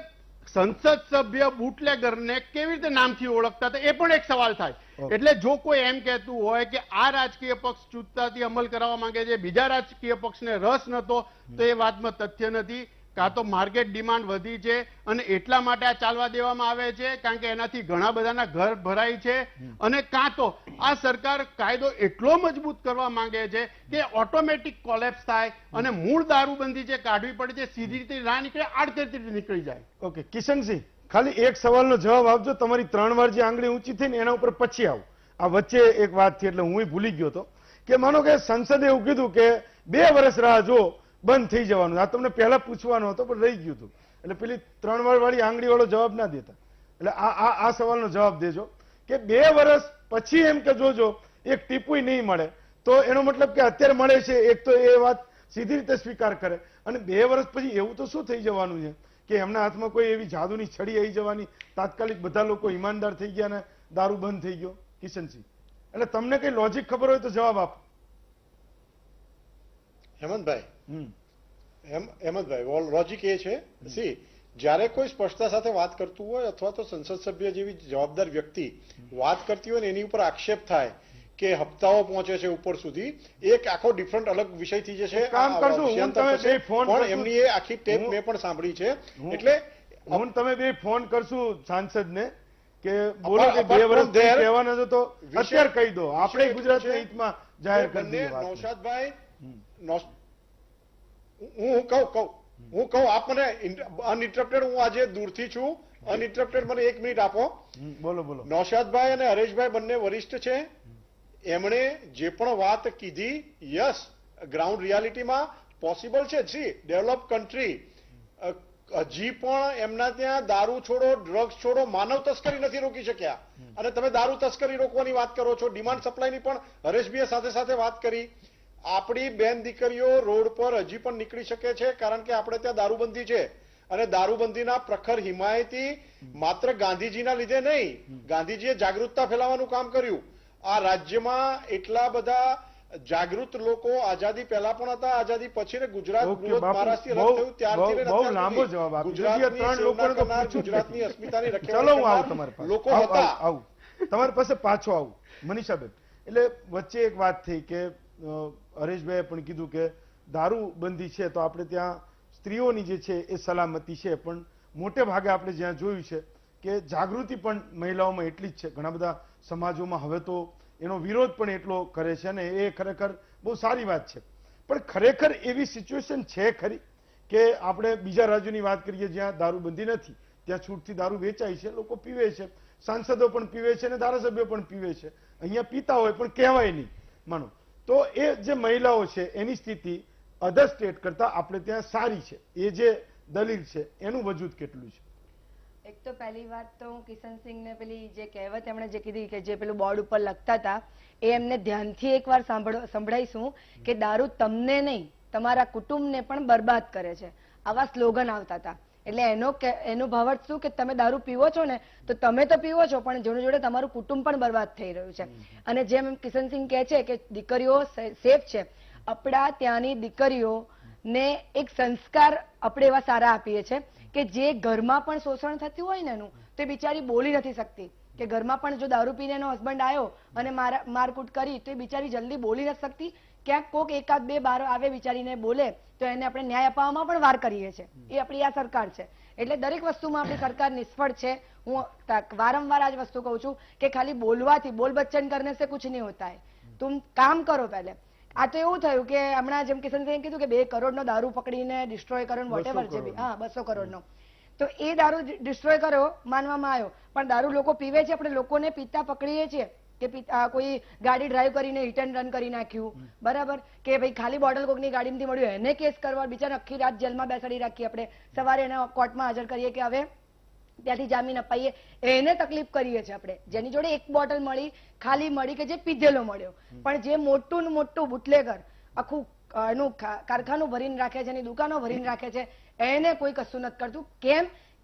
Speaker 4: સંસદ સભ્ય બુટલેગરને કેવી રીતે નામથી ઓળખતા હતા એ પણ એક સવાલ થાય. એટલે જો કોઈ એમ કહેતું હોય કે આ રાજકીય પક્ષ ચૂતતાથી અમલ કરાવવા માંગે છે, બીજા રાજકીય પક્ષને રસ નતો, તો એ વાતમાં તથ્ય નથી. કાં તો માર્કેટ ડિમાન્ડ વધી છે અને એટલા માટે આ ચાલવા દેવામાં આવે છે કારણ કે એનાથી ઘણા બધાના ઘર ભરાય છે, અને કાં તો આ સરકાર કાયદો એટલો મજબૂત કરવા માંગે છે કે ઓટોમેટિક કોલેપ્સ થાય અને મૂળ દારૂબંધી જે કાઢવી પડે છે સીધી રીતે ના નીકળે, આડકરતી રીતે નીકળી જાય.
Speaker 1: ઓકે, કિશનસિંહ, ખાલી એક સવાલનો જવાબ આપજો. તમારી 3 વાર જે આંગળી ઊંચી થઈ ને એના ઉપર પછી આવું. આ વચ્ચે એક વાત થઈ એટલે હું ભૂલી ગયો હતો કે માનો કે સંસદે એવું કીધું કે 2 વર્ષ રાહ જો, બંધ થઈ જવાનું. આ તમને પહેલા પૂછવાનો હતો પણ રહી ગયું હતું એટલે પેલી 3 વાર વાળી આંગળી વાળો જવાબ ના દેતા. એટલે આ સવાલનો જવાબ દેજો કે 2 વર્ષ પછી એમ કે જોજો એક ટીપુય નહીં મળે, તો એનો મતલબ કે અત્યારે મળે છે. એક તો એ વાત સીધી રીતે સ્વીકાર કરે, અને 2 વર્ષ પછી એવું તો શું થઈ જવાનું છે કે એમના હાથમાં કોઈ એવી જાદુની છડી આવી જવાની, તાત્કાલિક બધા લોકો ઈમાનદાર થઈ ગયા અને દારૂ બંધ થઈ ગયો. કિશનસિંહ, એટલે તમને કઈ લોજિક ખબર હોય તો જવાબ આપો.
Speaker 2: હેમંતભાઈ, લોજિક એ છે, જ્યારે કોઈ સ્પષ્ટતા સાથે વાત કરતું હોય અથવા તો સંસદ સભ્ય જેવી જવાબદાર વ્યક્તિ વાત કરતી હોય ને એની ઉપર આક્ષેપ થાય કે હપ્તાઓ પહોંચે છે ઉપર સુધી, એક આખો ડિફરન્ટ અલગ વિષય થઈ જશે.
Speaker 1: કામ કરજો,
Speaker 2: પણ એમની એ આખી ટેપ મેં પણ સાંભળી છે. એટલે
Speaker 1: હું તમે 2 ફોન કરશું સાંસદને કે બોલો કે 2 વર્ષ કહેવાના છો તો અત્યારે કહી દો, આપણે ગુજરાતના હિતમાં જાહેર કરી દઈએ.
Speaker 2: નૌશાદભાઈ, હું કહું આપ મને અનઇન્ટરપ્ટેડ, હું આજે દૂરથી છું, અનઇન્ટરપ્ટેડ મને 1 મિનિટ આપો.
Speaker 1: બોલો.
Speaker 2: નૌશાદભાઈ અને હરેશભાઈ બંને વરિષ્ઠ છે, એમણે જે પણ વાત કીધી, યસ, ગ્રાઉન્ડ રિયાલિટીમાં પોસિબલ છે. ડેવલપ કન્ટ્રી હજી પણ એમના ત્યાં દારૂ છોડો, ડ્રગ્સ છોડો, માનવ તસ્કરી નથી રોકી શક્યા, અને તમે દારૂ તસ્કરી રોકવાની વાત કરો છો. ડિમાન્ડ સપ્લાયની પણ હરેશભાઈએ સાથે સાથે વાત કરી. આપણી બેન દીકરીઓ રોડ પર હજી પણ નીકળી શકે છે કારણ કે આપણે ત્યાં દારૂબંધી છે, અને દારૂબંધીના પ્રખર હિમાયતી માત્ર ગાંધીજીના લીધે નહીં, ગાંધીજીએ જાગૃતતા ફેલાવવાનું કામ કર્યું. આ રાજ્યમાં એટલા બધા જાગૃત લોકો આઝાદી પહેલા પણ હતા, આઝાદી પછી ને ગુજરાત મહારાષ્ટ્ર અલગ થયું ત્યારથી
Speaker 1: બહુ લાંબો જવાબ આપ્યો.
Speaker 2: ગુજરાતની અસ્મિતાની
Speaker 1: રક્ષા
Speaker 2: લોકો હતા.
Speaker 1: તમારી પાસે પાછો આવું મનીષાબેન. એટલે વચ્ચે એક વાત થઈ કે હરેશભાઈએ પણ કીધું કે દારૂબંધી છે તો આપણે ત્યાં સ્ત્રીઓની જે છે એ સલામતી છે, પણ મોટે ભાગે આપણે જ્યાં જોયું છે કે જાગૃતિ પણ મહિલાઓમાં એટલી જ છે. ઘણા બધા સમાજોમાં હવે તો એનો વિરોધ પણ એટલો કરે છે, અને એ ખરેખર બહુ સારી વાત છે. પણ ખરેખર એવી સિચ્યુએશન છે ખરી કે આપણે બીજા રાજ્યોની વાત કરીએ જ્યાં દારૂબંધી નથી, ત્યાં છૂટથી દારૂ વેચાય છે, લોકો પીવે છે, સાંસદો પણ પીવે છે અને ધારાસભ્યો પણ પીવે છે. અહીંયા પીતા હોય પણ કહેવાય નહીં માનો. તો એ જે મહિલાઓ છે એની સ્થિતિ અધર સ્ટેટ કરતા આપણે ત્યાં સારી છે, એ જે દલીલ છે એનું વજૂદ કેટલું છે?
Speaker 5: એક તો પહેલી વાત તો હું કિશનસિંહને પેલી જે કહેવત એમણે જે કીધી કે જે પેલું બોર્ડ ઉપર લખતા હતા એ એમને ધ્યાનથી એકવાર સંભળાઈશું કે દારૂ તમને નહીં તમારા કુટુંબને પણ બરબાદ કરે છે, આવા સ્લોગન આવતા હતા. એટલે એનો ભાવાર્થ શું કે તમે દારૂ પીવો છો ને તો તમે તો પીવો છો પણ જોડે જોડે તમારું કુટુંબ પણ બરબાદ થઈ રહ્યું છે. અને જેમ કિશનસિંહ કહે છે કે દીકરીઓ સેફ છે, આપણા ત્યાંની દીકરીઓને એક સંસ્કાર આપણે એવા સારા આપીએ છીએ કે જે ઘરમાં પણ શોષણ થતું હોય ને એનું તો એ બિચારી બોલી નથી શકતી, કે ઘરમાં પણ જો દારૂ પીને એનો હસબન્ડ આવ્યો અને મારકૂટ કરી તો એ બિચારી જલ્દી બોલી નથી શકતી ક્યાંક કોક એકાદ બે બાર આવે વિચારીને બોલે તો એને આપણે ન્યાય અપાવવામાં પણ વાર કરીએ છીએ. એ આપણી આ સરકાર છે. એટલે દરેક વસ્તુમાં આપણી સરકાર નિષ્ફળ છે. હું વારંવાર આ જ વસ્તુ કહું છું કે ખાલી બોલવાથી બોલ બચ્ચન કરને સે કુછ નહીં હોતા હૈ. તુમ કામ કરો પહેલે. આ તો એવું થયું કે હમણાં જેમ કિશનસિંહે કીધું કે 2 કરોડનો દારૂ પકડીને ડિસ્ટ્રોય કર્યો વોટેવર જે બી, હા 200 કરોડનો, તો એ દારૂ ડિસ્ટ્રોય કર્યો માનવામાં આવ્યો, પણ દારૂ લોકો પીવે છે, આપણે લોકોને પીતા પકડીએ છીએ કે કોઈ ગાડી ડ્રાઈવ કરીને હિટ એન્ડ રન કરી નાખ્યું, બરાબર, કે ભાઈ ખાલી બોટલ કોકની ગાડીમાંથી મળ્યું એને કેસ કરવા, બિચારા આખી રાત જેલમાં બેસાડી રાખીએ, આપણે સવારે એને કોર્ટમાં હાજર કરીએ કે હવે ત્યાંથી જામીન અપાઈએ, એને તકલીફ કરીએ છીએ આપણે, જેની જોડે એક બોટલ મળી, ખાલી મળી કે જે પીધેલો મળ્યો. પણ જે મોટું ને મોટું બુટલેગર આખું એનું કારખાનું ભરીને રાખે છે, એની દુકાનો ભરીને રાખે છે, એને કોઈ કશું નથી કરતું.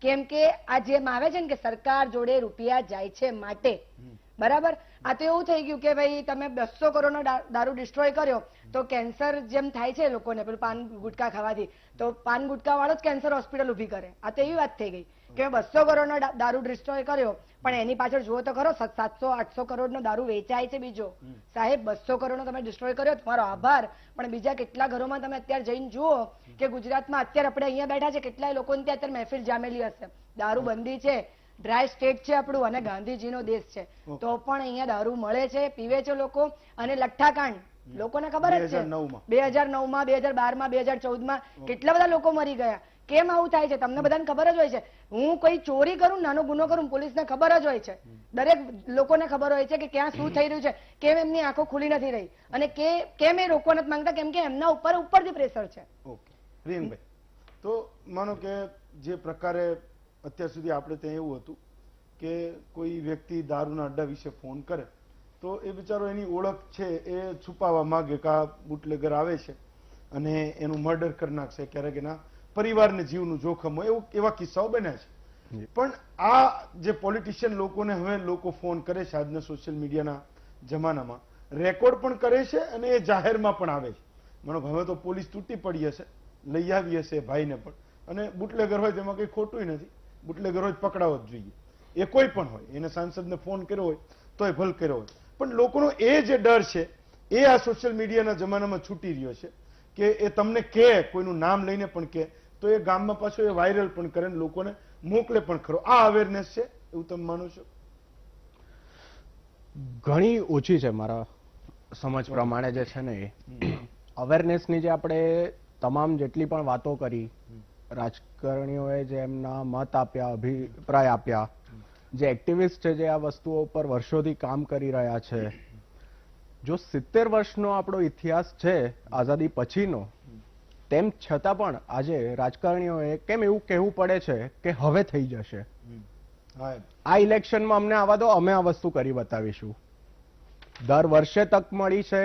Speaker 5: કેમ કે આ જેમ આવે છે ને કે સરકાર જોડે રૂપિયા જાય છે માટે, બરાબર. આ તો એવું થઈ ગયું કે ભાઈ તમે 200 કરોડનો દારૂ ડિસ્ટ્રોય કર્યો તો કેન્સર જેમ થાય છે લોકોને પેલું પાન ગુટકા ખાવાથી, તો પાન ગુટકા વાળો જ કેન્સર હોસ્પિટલ ઉભી કરે. આ તો એવી વાત થઈ ગઈ કે 200 કરોડનો દારૂ ડિસ્ટ્રોય કર્યો, પણ એની પાછળ જુઓ તો ખરો 700-800 કરોડનો દારૂ વેચાય છે બીજો. સાહેબ 200 કરોડનો તમે ડિસ્ટ્રોય કર્યો, તમારો આભાર, પણ બીજા કેટલા ઘરોમાં તમે અત્યારે જઈને જુઓ કે ગુજરાતમાં અત્યારે આપણે અહીંયા બેઠા છે, કેટલાય લોકોને ત્યાં અત્યારે મહેફિલ જામેલી હશે. દારૂ બંધી છે, ડ્રાય સ્ટેટ છે આપણું અને ગાંધીજીનો દેશ છે, તો પણ અહીંયા દારૂ મળે છે, પીવે છે લોકો. અને લઠ્ઠાકાંડ લોકોને ખબર જ છે 2009માં 2012માં 2014માં કેટલા બધા લોકો મરી ગયા. કેમ આવું થાય છે તમને બધાને ખબર જ હોય છે. હું કોઈ ચોરી કરું, નાનો ગુનો કરું, પોલીસને ખબર જ હોય છે, દરેક લોકોને ખબર હોય છે કે ક્યાં શું થઈ રહ્યું છે, કેમ એમની આંખો ખુલી નથી રહી અને કેમ એ રોકવા નથી માંગતા, કેમ કે એમના ઉપરથી પ્રેશર છે.
Speaker 1: ઓકે રીનભાઈ, તો માનો કે જે પ્રકારે અત્યાર સુધી આપણે ત્યાં એવું હતું કે કોઈ વ્યક્તિ દારૂના અડ્ડા વિશે ફોન કરે તો એ બિચારો એની ઓળખ છે એ છુપાવવા માંગે કે આ બુટલેગર આવે છે અને એનું મર્ડર કરી નાખશે, ક્યારેક એના પરિવારને જીવનું જોખમ હોય, એવા કિસ્સાઓ બન્યા છે. પણ આ જે પોલિટિશિયન લોકોને હવે લોકો ફોન કરે છે આજના સોશિયલ મીડિયાના જમાનામાં, રેકોર્ડ પણ કરે છે અને એ જાહેરમાં પણ આવે છે. મને હવે તો પોલીસ તૂટી પડી હશે, લઈ આવી હશે ભાઈને પણ, અને બુટલેગર હોય તેમાં કંઈ ખોટું નથી, બુટલેગર હોય પકડાવો જ જોઈએ, એ કોઈ પણ હોય, એને સાંસદને ફોન કર્યો હોય તોય ભલ કર્યો હોય. પણ લોકોનો એ જે ડર છે એ આ સોશિયલ મીડિયાના જમાનામાં છૂટી રહ્યો છે કે એ તમને કહે, કોઈનું નામ લઈને પણ કહે તો એ ગામમાં પાછો એ વાયરલ પણ કરે, લોકોને મોકલે પણ ખરો. આ અવેરનેસ છે એવું તમે માનો છો?
Speaker 6: ઘણી ઓછી છે મારા સમજ પ્રમાણે જે છે ને એ અવેરનેસની. જે આપણે તમામ જેટલી પણ વાતો કરી, રાજકારણીઓએ જે એમના મત આપ્યા, અભિપ્રાય આપ્યા, જે એક્ટિવિસ્ટ છે જે આ વસ્તુઓ પર વર્ષોથી કામ કરી રહ્યા છે, જો 70 વર્ષનો આપણો ઇતિહાસ છે આઝાદી પછીનો, તેમ છતાં પણ આજે રાજકારણીઓએ કેમ એવું કહેવું પડે છે કે હવે થઈ જશે, આ ઇલેક્શનમાં અમને આવવા દો, અમે આ વસ્તુ કરી બતાવીશું. દર વર્ષે તક મળી છે,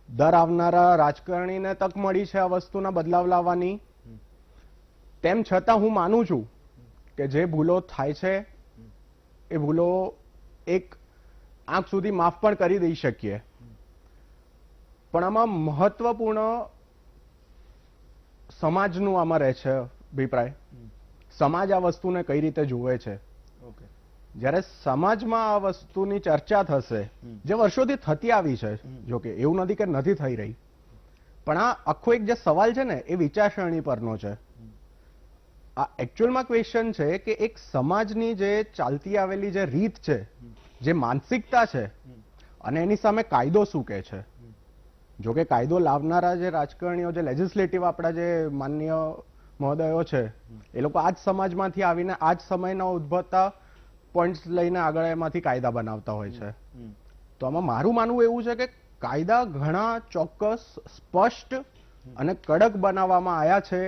Speaker 6: દર આવનારા રાજકારણીને તક મળી છે આ વસ્તુના બદલાવ લાવવાની, તેમ છતાં હું માનું છું કે જે ભૂલો થાય છે એ ભૂલો એક આંખ સુધી માફ પણ કરી દઈ શકીએ, પણ આમાં મહત્વપૂર્ણ સમાજનું આમાં રહે છે અભિપ્રાય. સમાજ આ વસ્તુને કઈ રીતે જુએ છે. જ્યારે સમાજમાં આ વસ્તુની ચર્ચા થશે, જે વર્ષોથી થતી આવી છે, જોકે એવું નથી કે નથી થઈ રહી, પણ આ આખો એક જે સવાલ છે ને એ વિચારસરણી પરનો છે. આ એકચ્યુઅલમાં ક્વેશ્ચન છે કે એક સમાજની જે ચાલતી આવેલી જે રીત છે, જે માનસિકતા છે, અને એની સામે કાયદો શું કહે છે. જોકે કાયદો લાવનારા જે રાજકારણીઓ, જે લેજિસ્લેટિવ આપણા જે માનનીય મહોદયો છે, એ લોકો આ જ સમાજમાંથી આવીને આ જ સમયના ઉદ્ભવતા પોઈન્ટ્સ લઈને આગળ એમાંથી કાયદા બનાવતા હોય છે. તો આમાં મારું માનવું એવું છે કે કાયદા ઘણા ચોક્કસ, સ્પષ્ટ અને કડક બનાવવામાં આવ્યા છે,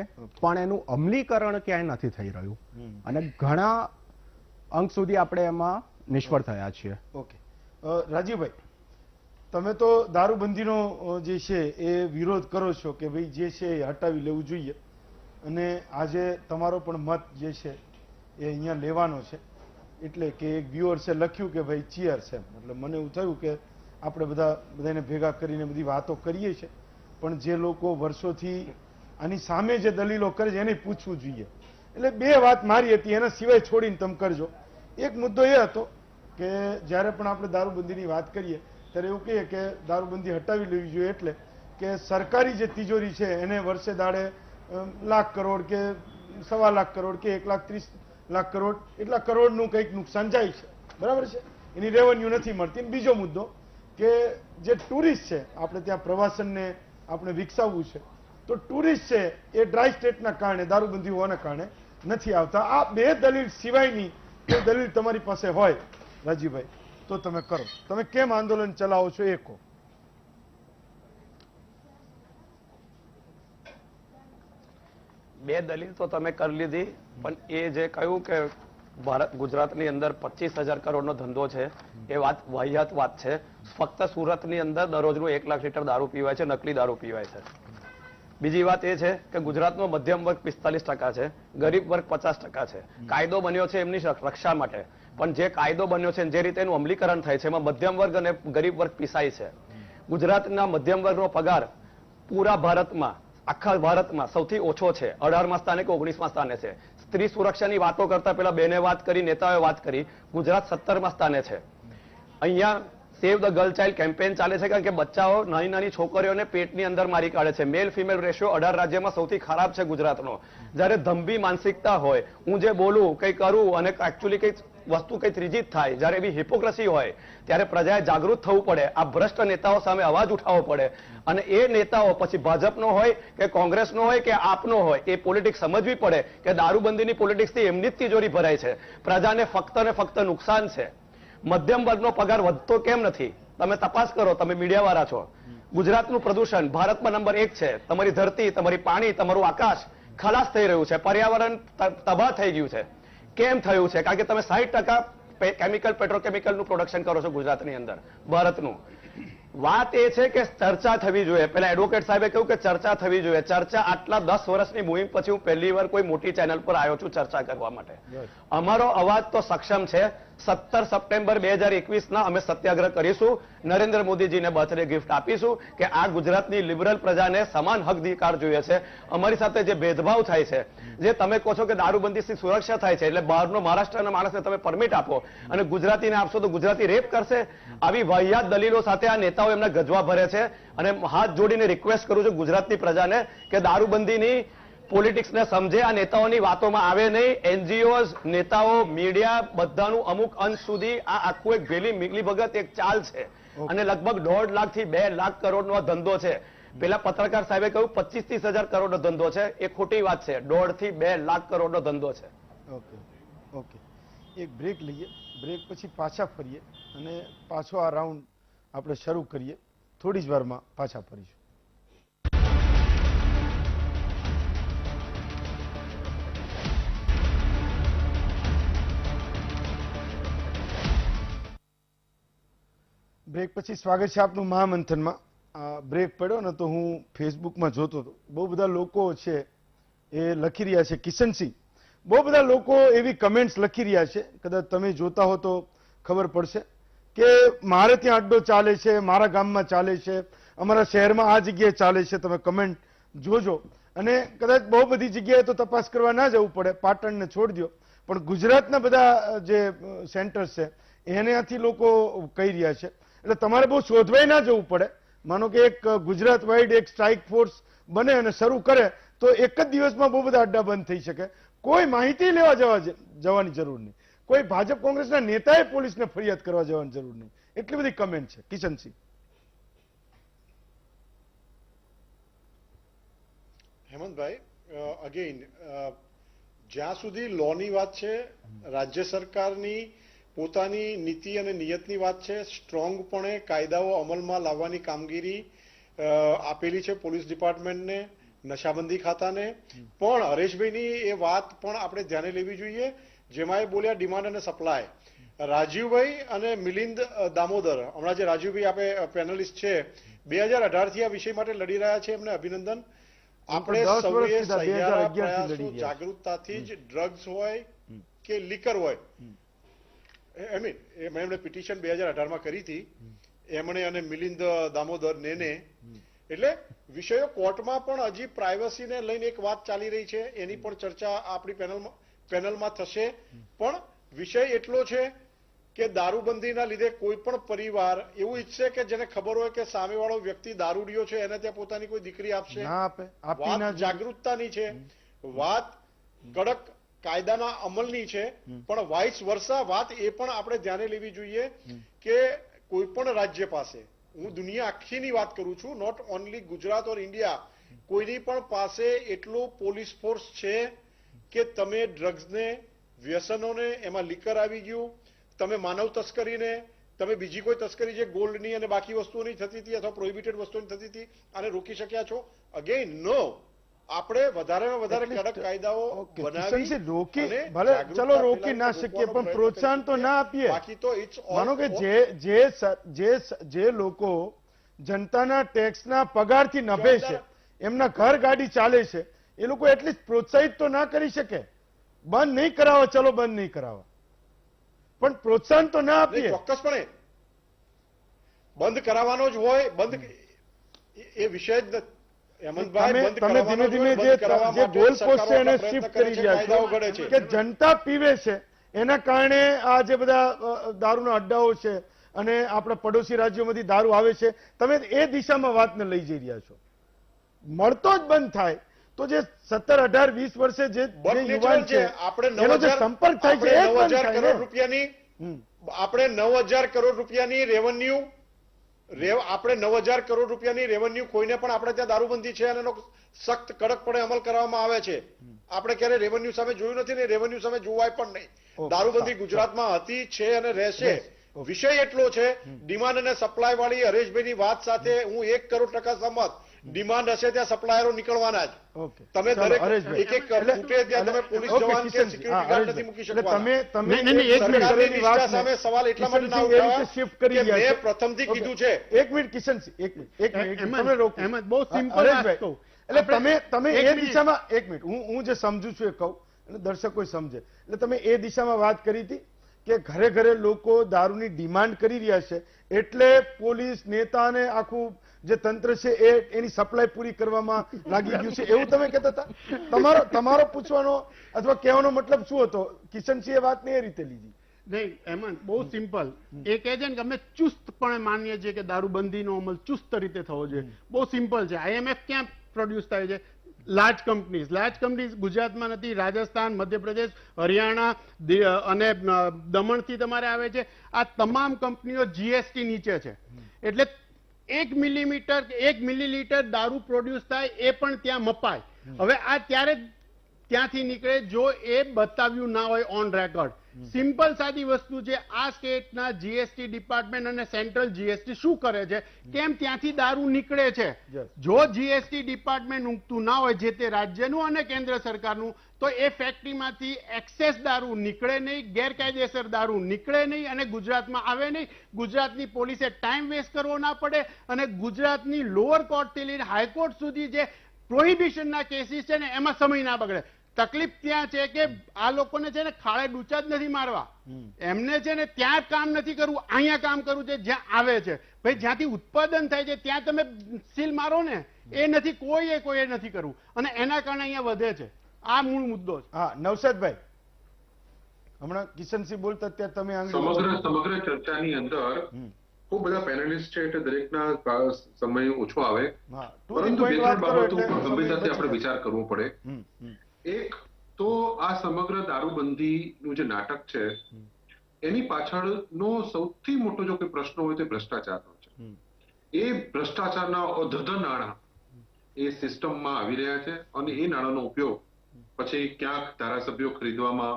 Speaker 6: પણ એનું અમલીકરણ ક્યાંય નથી થઈ રહ્યું અને ઘણા અંક સુધી આપણે એમાં નિષ્ફળ થયા છીએ.
Speaker 1: ઓકે રાજીવભાઈ, તમે તો દારૂબંધીનો જે છે એ વિરોધ કરો છો કે ભાઈ જે છે એ હટાવી લેવું જોઈએ, અને આજે તમારો પણ મત જે છે એ અહીંયા લેવાનો છે. એટલે કે એક વ્યુઅર્સે લખ્યું કે ભાઈ ચીયર છે, એટલે મને એવું થયું કે આપણે બધાને ભેગા કરીને બધી વાતો કરીએ છીએ, પણ જે લોકો વર્ષોથી આની સામે જે દલીલો કરે છે એને પૂછવું જોઈએ. એટલે બે વાત મારી હતી, એના સિવાય છોડીને તમે કરજો. એક મુદ્દો એ હતો કે જ્યારે પણ આપણે દારૂબંધીની વાત કરીએ ત્યારે એવું કહીએ કે દારૂબંધી હટાવી લેવી જોઈએ એટલે કે સરકારી જે તિજોરી છે એને વર્ષે દાડે લાખ કરોડ કે 1.25 લાખ કરોડ કે 1,30,00,000 કરોડ એટલા કરોડનું કંઈક નુકસાન જાય છે, બરાબર છે, એની રેવન્યુ નથી મળતી. અને બીજો મુદ્દો કે જે ટુરિસ્ટ છે, આપણે ત્યાં પ્રવાસનને આપણે વિકસાવવું છે, તો ટુરિસ્ટ છે એ ડ્રાય સ્ટેટના કારણે, દારૂબંધી હોવાના કારણે નથી આવતા. આ બે દલીલ સિવાયની કોઈ દલીલ તમારી પાસે હોય રાજીવભાઈ તો તમે કરો. તમે કેમ આંદોલન ચલાવો છો એ કહો.
Speaker 7: બે દલીલ તો તમે કરી લીધી, પણ એ જે કહ્યું કે ગુજરાતની અંદર 25,000 કરોડનો ધંધો છે એ વાત વાહિયાત વાત છે. ફક્ત સુરતની અંદર દરરોજનું 1 લાખ લીટર દારૂ પીવાય છે, નકલી દારૂ પીવાય છે. બીજી વાત એ છે કે ગુજરાતનો મધ્યમ વર્ગ 45% છે, ગરીબ વર્ગ 50% છે. કાયદો બન્યો છે એમની રક્ષા માટે, પણ જે કાયદો બન્યો છે જે રીતે એનું અમલીકરણ થાય છે એમાં મધ્યમ વર્ગ અને ગરીબ વર્ગ પીસાય છે. ગુજરાતના મધ્યમ વર્ગનો પગાર પૂરા ભારતમાં, આખા ભારતમાં સૌથી ઓછો છે, 18મા સ્થાને કે 19મા સ્થાને છે. સ્ત્રી સુરક્ષાની વાતો કરતા પેલા બેને વાત કરી, નેતાઓએ વાત કરી, ગુજરાત 17મા સ્થાને છે. અહીંયા સેવ ધ ગર્લ ચાઇલ્ડ કેમ્પેન ચાલે છે, કારણ કે બચ્ચાઓ, નાની નાની છોકરીઓને પેટની અંદર મારી કાઢે છે. મેલ ફિમેલ રેશિયો 18 રાજ્યમાં સૌથી ખરાબ છે ગુજરાતનો. જ્યારે ધંભી માનસિકતા હોય, હું જે બોલું કંઈ કરું અને એકચ્યુઅલી કંઈ વસ્તુ કંઈ ત્રીજી જ થાય, જ્યારે એવી હિપોક્રેસી હોય ત્યારે પ્રજાએ જાગૃત થવું પડે. આ ભ્રષ્ટ નેતાઓ સામે અવાજ ઉઠાવવો પડે. અને એ નેતાઓ પછી ભાજપનો હોય કે કોંગ્રેસનો હોય કે આપનો હોય, એ પોલિટિક્સ સમજવી પડે કે દારૂબંધીની પોલિટિક્સથી એમની જ તિજોરી ભરાય છે. પ્રજાને ફક્ત ને ફક્ત નુકસાન છે. મધ્યમ વર્ગનો પગાર વધતો કેમ નથી? તમે તપાસ કરો, તમે મીડિયાવાળા છો. ગુજરાતનું પ્રદૂષણ ભારતમાં નંબર 1 છે. તમારી ધરતી, તમારી પાણી, તમારું આકાશ ખલાસ થઈ રહ્યું છે. પર્યાવરણ તબાહ થઈ ગયું છે. કેમ થયું છે? કારણ કે તમે 60% કેમિકલ, પેટ્રોકેમિકલનું પ્રોડક્શન કરો છો ગુજરાતની અંદર, ભારતનું. વાત એ છે કે ચર્ચા થવી જોઈએ. પેલા એડવોકેટ સાહેબે કહ્યું કે ચર્ચા થવી જોઈએ. ચર્ચા આટલા 10 વર્ષની મુહિમ પછી હું પહેલી વાર કોઈ મોટી ચેનલ પર આવ્યો છું ચર્ચા કરવા માટે. અમારો અવાજ તો સક્ષમ છે. 17 સપ્ટેમ્બર 2021ના અમે સત્યાગ્રહ કરીશું. નરેન્દ્ર મોદીજીને બર્થડે ગિફ્ટ આપીશું કે આ ગુજરાતની લિબરલ પ્રજાને સમાન હક અધિકાર જોઈએ છે. અમારી સાથે જે ભેદભાવ થાય છે, જે તમે કહો છો કે દારૂબંધીથી સુરક્ષા થાય છે એટલે બહારનો મહારાષ્ટ્રના માણસને તમે પરમિટ આપો અને ગુજરાતીને આપશો તો ગુજરાતી રેપ કરશે. આવી વાહિયાત દલીલો સાથે આ નેતાઓ એમના ગજવા ભરે છે. અને હાથ જોડીને રિક્વેસ્ટ કરું છું ગુજરાતની પ્રજાને કે દારૂબંધીની પોલિટિક્સને સમજે, આ નેતાઓની વાતોમાં આવે નહીં. એનજીઓઝ, નેતાઓ, મીડિયા બધાનું અમુક અંશ સુધી આ આખું એક ભેલી મિગલી ભગત એક ચાલ છે. અને લગભગ 1.5 લાખથી 2 લાખ કરોડનો આ ધંધો છે. પેલા પત્રકાર સાહેબે કહ્યું 25-30 હજાર કરોડનો ધંધો છે, એ ખોટી વાત છે. 1.5 થી 2 લાખ કરોડનો ધંધો છે.
Speaker 1: ઓકે ઓકે, એક બ્રેક લઈએ. બ્રેક પછી પાછા ફરીએ અને પાછો આ રાઉન્ડ આપણે શરૂ કરીએ. થોડી જ વારમાં પાછા ફરીશું. બ્રેક પછી સ્વાગત છે આપનું મહામંથનમાં. બ્રેક પડ્યો ને તો હું ફેસબુકમાં જોતો હતો, બહુ બધા લોકો છે એ લખી રહ્યા છે. કિશનસિંહ, બહુ બધા લોકો એવી કમેન્ટ્સ લખી રહ્યા છે, કદાચ તમે જોતા હો તો ખબર પડશે કે મારે ત્યાં અડ્ડો ચાલે છે, મારા ગામમાં ચાલે છે, અમારા શહેરમાં આ જગ્યાએ ચાલે છે. તમે કમેન્ટ જોજો અને કદાચ બહુ બધી જગ્યાએ તો તપાસ કરવા ના જવું પડે, પાટણને છોડી દો, પણ ગુજરાતના બધા જે સેન્ટર્સ છે એનાથી લોકો કહી રહ્યા છે. એટલે તમારે બહુ શોધવાય ના જવું પડે. માનો કે એક ગુજરાત વાઇડ એક સ્ટ્રાઇક ફોર્સ બને અને શરૂ કરે તો એક જ દિવસમાં બહુ બધા અડ્ડા બંધ થઈ શકે. કોઈ માહિતી લેવા જવાની જરૂર નહીં. કોઈ ભાજપ કોંગ્રેસના નેતાએ પોલીસને ફરિયાદ કરવા જવાની જરૂર નહીં. એટલી બધી કમેન્ટ છે. કિશનસિંહ,
Speaker 2: હેમંતભાઈ, અગેઇન જ્યાં સુધી લોની વાત છે, રાજ્ય સરકારની પોતાની નીતિ અને નિયતની વાત છે, સ્ટ્રોંગપણે કાયદાઓ અમલમાં લાવવાની કામગીરી આપેલી છે પોલીસ ડિપાર્ટમેન્ટને, નશાબંધી ખાતાને. પણ હરેશભાઈની એ વાત પણ આપણે ધ્યાને લેવી જોઈએ, જેમાં એ બોલ્યા ડિમાન્ડ અને સપ્લાય. રાજીવભાઈ અને મિલિંદ દામોદર, હમણાં જે રાજુભાઈ આપણે પેનલિસ્ટ છે, 2018 થી આ વિષય માટે લડી રહ્યા છે, એમને અભિનંદન. આપણે સૌએ સહિયારા પ્રયાસો, જાગૃતતાથી જ ડ્રગ્સ હોય કે લીકર હોય, એમણે પિટિશન 2018માં કરી હતી, એમણે અને મિલિંદ દામોદર નેને. એટલે વિષયો કોર્ટમાં પણ હજી પ્રાઇવસીને લઈને એક વાત ચાલી રહી છે, એની પણ ચર્ચા આપણી પેનલમાં થશે. પણ વિષય એટલો છે કે દારૂબંધીના લીધે કોઈ પણ પરિવાર એવું ઈચ્છે કે જેને ખબર હોય કે સામેવાળો વ્યક્તિ દારૂડિયો છે એને ત્યાં પોતાની કોઈ દીકરી આપશે?
Speaker 1: ના આપે, આપી ના
Speaker 2: વાત જાગૃતતાની છે, વાત કડક કાયદાના અમલની છે, પણ વાઇસ વર્ષા વાત એ પણ આપણે ધ્યાને લેવી જોઈએ કે કોઈ પણ રાજ્ય પાસે, હું દુનિયા આખીની વાત કરું છું, not only Gujarat or India, કોઈની પણ પાસે એટલું પોલીસ ફોર્સ છે કે તમે ડ્રગ્સને, વ્યસનોને, એમાં લીકર આવી ગયું, તમે માનવ તસ્કરીને, તમે બીજી કોઈ તસ્કરી જે ગોલ્ડની અને બાકી વસ્તુઓની થતી હતી અથવા પ્રોહિબિટેડ વસ્તુઓની થતી હતી, આને રોકી શક્યા છો? અગેન નો. આપણે વધારેમાં વધારે કડક કાયદાઓ બનાવી
Speaker 1: રોકી,
Speaker 2: અને
Speaker 1: ભલે
Speaker 2: જાગૃતતા
Speaker 1: ચલો રોકી
Speaker 2: ફેલાવી
Speaker 1: ના
Speaker 2: રોકવાનો
Speaker 1: શકીએ, પણ
Speaker 2: પ્રયત્ન
Speaker 1: પ્રોત્સાહન તો
Speaker 2: કરી
Speaker 1: ના
Speaker 2: શકીએ.
Speaker 1: આપીએ.
Speaker 2: બાકી તો ઇટ્સ
Speaker 1: માનો કે જે લોકો જનતાના ટેક્સના પગારથી નભે છે, એમના ઘર ગાડી ચાલે છે, એ લોકો એટલીસ્ટ પ્રોત્સાહિત તો ના કરી શકે? બંધ નહીં કરાવો, ચલો બંધ નહીં કરાવો, પણ પ્રોત્સાહન તો ના આપીએ.
Speaker 2: ચોક્કસપણે બંધ કરાવવાનો જ હોય, બંધ એ વિષય જ નથી.
Speaker 1: તમે ધીમે ધીમે જે ગોલ પોસ્ટ છે એને શિફ્ટ કરી રહ્યા છો કે જનતા પીવે છે એના કારણે આ જે બધા દારૂના અડ્ડાઓ છે અને આપણા પડોશી રાજ્યોમાંથી દારૂ આવે છે, તમે એ દિશામાં વાતને લઈ જઈ રહ્યા છો. મળતો જ બંધ થાય તો જે 17, 18, 20 વર્ષે જે યુવાન છે એનો જે સંપર્ક થાય છે એ જ બંધ થાય ને.
Speaker 2: આપણે 9,000 કરોડ રૂપિયાની રેવન્યુ, આપણે 9,000 કરોડ રૂપિયાની રેવન્યુ કોઈને પણ આપણે ત્યાં દારૂબંધી છે અને એનો સખ્ત કડકપણે અમલ કરવામાં આવે છે. આપણે ક્યારે રેવન્યુ સામે જોયું નથી ને રેવન્યુ સામે જોવાય પણ નહીં. દારૂબંધી ગુજરાતમાં હતી, છે અને રહેશે. વિષય એટલો છે, ડિમાન્ડ અને સપ્લાય વાળી હરેશભાઈની વાત સાથે હું 1,000,000% સહમત. ડિમાન્ડ હશે ત્યાં સપ્લાયરો નીકળવાના જ. તમે દરેક એક એક ફૂટે ત્યાં તમે પોલીસ જવાન કે સિક્યુરિટી ગાર્ડ નથી મૂકી શકવાના. સરકારની નિષ્ઠા સામે સવાલ એટલા માટે ના ઉઠાવ્યા કે મેં પ્રથમથી કીધું છે.
Speaker 1: એક મિનિટ કિશનસિંહ, એક મિનિટ તમે રોકો.
Speaker 4: બહુ સિમ્પલ વાત કહું.
Speaker 1: એટલે તમે એ દિશામાં, એક મિનિટ, હું જે સમજુ છું એ કહું અને દર્શકો સમજે. એટલે તમે એ દિશામાં વાત કરી હતી કે ઘરે ઘરે લોકો દારૂની ડિમાન્ડ કરી રહ્યા છે એટલે પોલીસ નેતા અને આખું જે તંત્ર છે એની સપ્લાય પૂરી કરવામાં લાગી ગયું છે, એવું તમે કહેતા હતા? તમારો પૂછવાનો અથવા કહેવાનો મતલબ શું હતો? કિશનસિંહે વાતને એ રીતે લીધી.
Speaker 4: નહીં હેમંત, બહુ સિમ્પલ. એ કહે છે ને કે અમે ચુસ્તપણે માનીએ છીએ કે દારૂબંધીનો અમલ ચુસ્ત રીતે થવો જોઈએ. બહુ સિમ્પલ છે. IMF ક્યાં પ્રોડ્યુસ થાય છે? લાર્જ કંપનીઝ ગુજરાતમાં નથી, રાજસ્થાન, મધ્યપ્રદેશ, હરિયાણા અને દમણથી તમારે આવે છે. આ તમામ કંપનીઓ GST નીચે છે. એટલે 1 મિલીલીટર દારૂ પ્રોડ્યુસ થાય એ પણ ત્યાં મપાય. હવે આ ત્યારે ત્યાંથી નીકળે જો એ બતાવ્યું ના હોય ઓન રેકોર્ડ. સિમ્પલ સાદી વસ્તુ છે. આ સ્ટેટના GST ડિપાર્ટમેન્ટ અને સેન્ટ્રલ GST શું કરે છે? કેમ ત્યાંથી દારૂ નીકળે છે? જો GST ડિપાર્ટમેન્ટ ઊંઘતું ના હોય જે તે રાજ્યનું અને કેન્દ્ર સરકારનું, તો એ ફેક્ટરીમાંથી એક્સેસ દારૂ નીકળે નહીં, ગેરકાયદેસર દારૂ નીકળે નહીં અને ગુજરાતમાં આવે નહીં. ગુજરાતની પોલીસે ટાઈમ વેસ્ટ કરવો ના પડે અને ગુજરાતની લોઅર કોર્ટથી લઈને હાઈકોર્ટ સુધી જે પ્રોહિબિશનના કેસીસ છે ને એમાં સમય ના બગડે. તકલીફ ત્યાં છે કે આ લોકોને છે ને ખાડે ડૂચા જ નથી મારવા, એમને છે ને ત્યાં કામ નથી કરવું, અહીંયા કામ કરવું છે જ્યાં આવે છે. ભાઈ જ્યાંથી ઉત્પાદન થાય છે ત્યાં તમે સીલ મારો ને, એ નથી કોઈએ નથી કરવું અને એના કારણે અહીંયા વધે છે. આ મૂળ મુદ્દો છે.
Speaker 1: હા, નવસાદભાઈ, હમણાં કિશનસિંહ બોલતા ત્યારે તમે
Speaker 3: સમગ્ર ચર્ચાની અંદર ખૂબ બધા પેનલિસ્ટ છે એટલે દરેકના સમય ઓછો આવે, પરંતુ બે ત્રણ બાબતો ગંભીરતાથી આપણે વિચાર કરવો પડે. એક તો આ સમગ્ર દારૂબંધીનું જે નાટક છે એની પાછળનો સૌથી મોટો જો કોઈ પ્રશ્ન હોય તો ભ્રષ્ટાચારનો છે. એ ભ્રષ્ટાચારના અધધ નાણાં એ સિસ્ટમમાં આવી રહ્યા છે અને એ નાણાંનો ઉપયોગ પછી ક્યાંક ધારાસભ્યો ખરીદવામાં,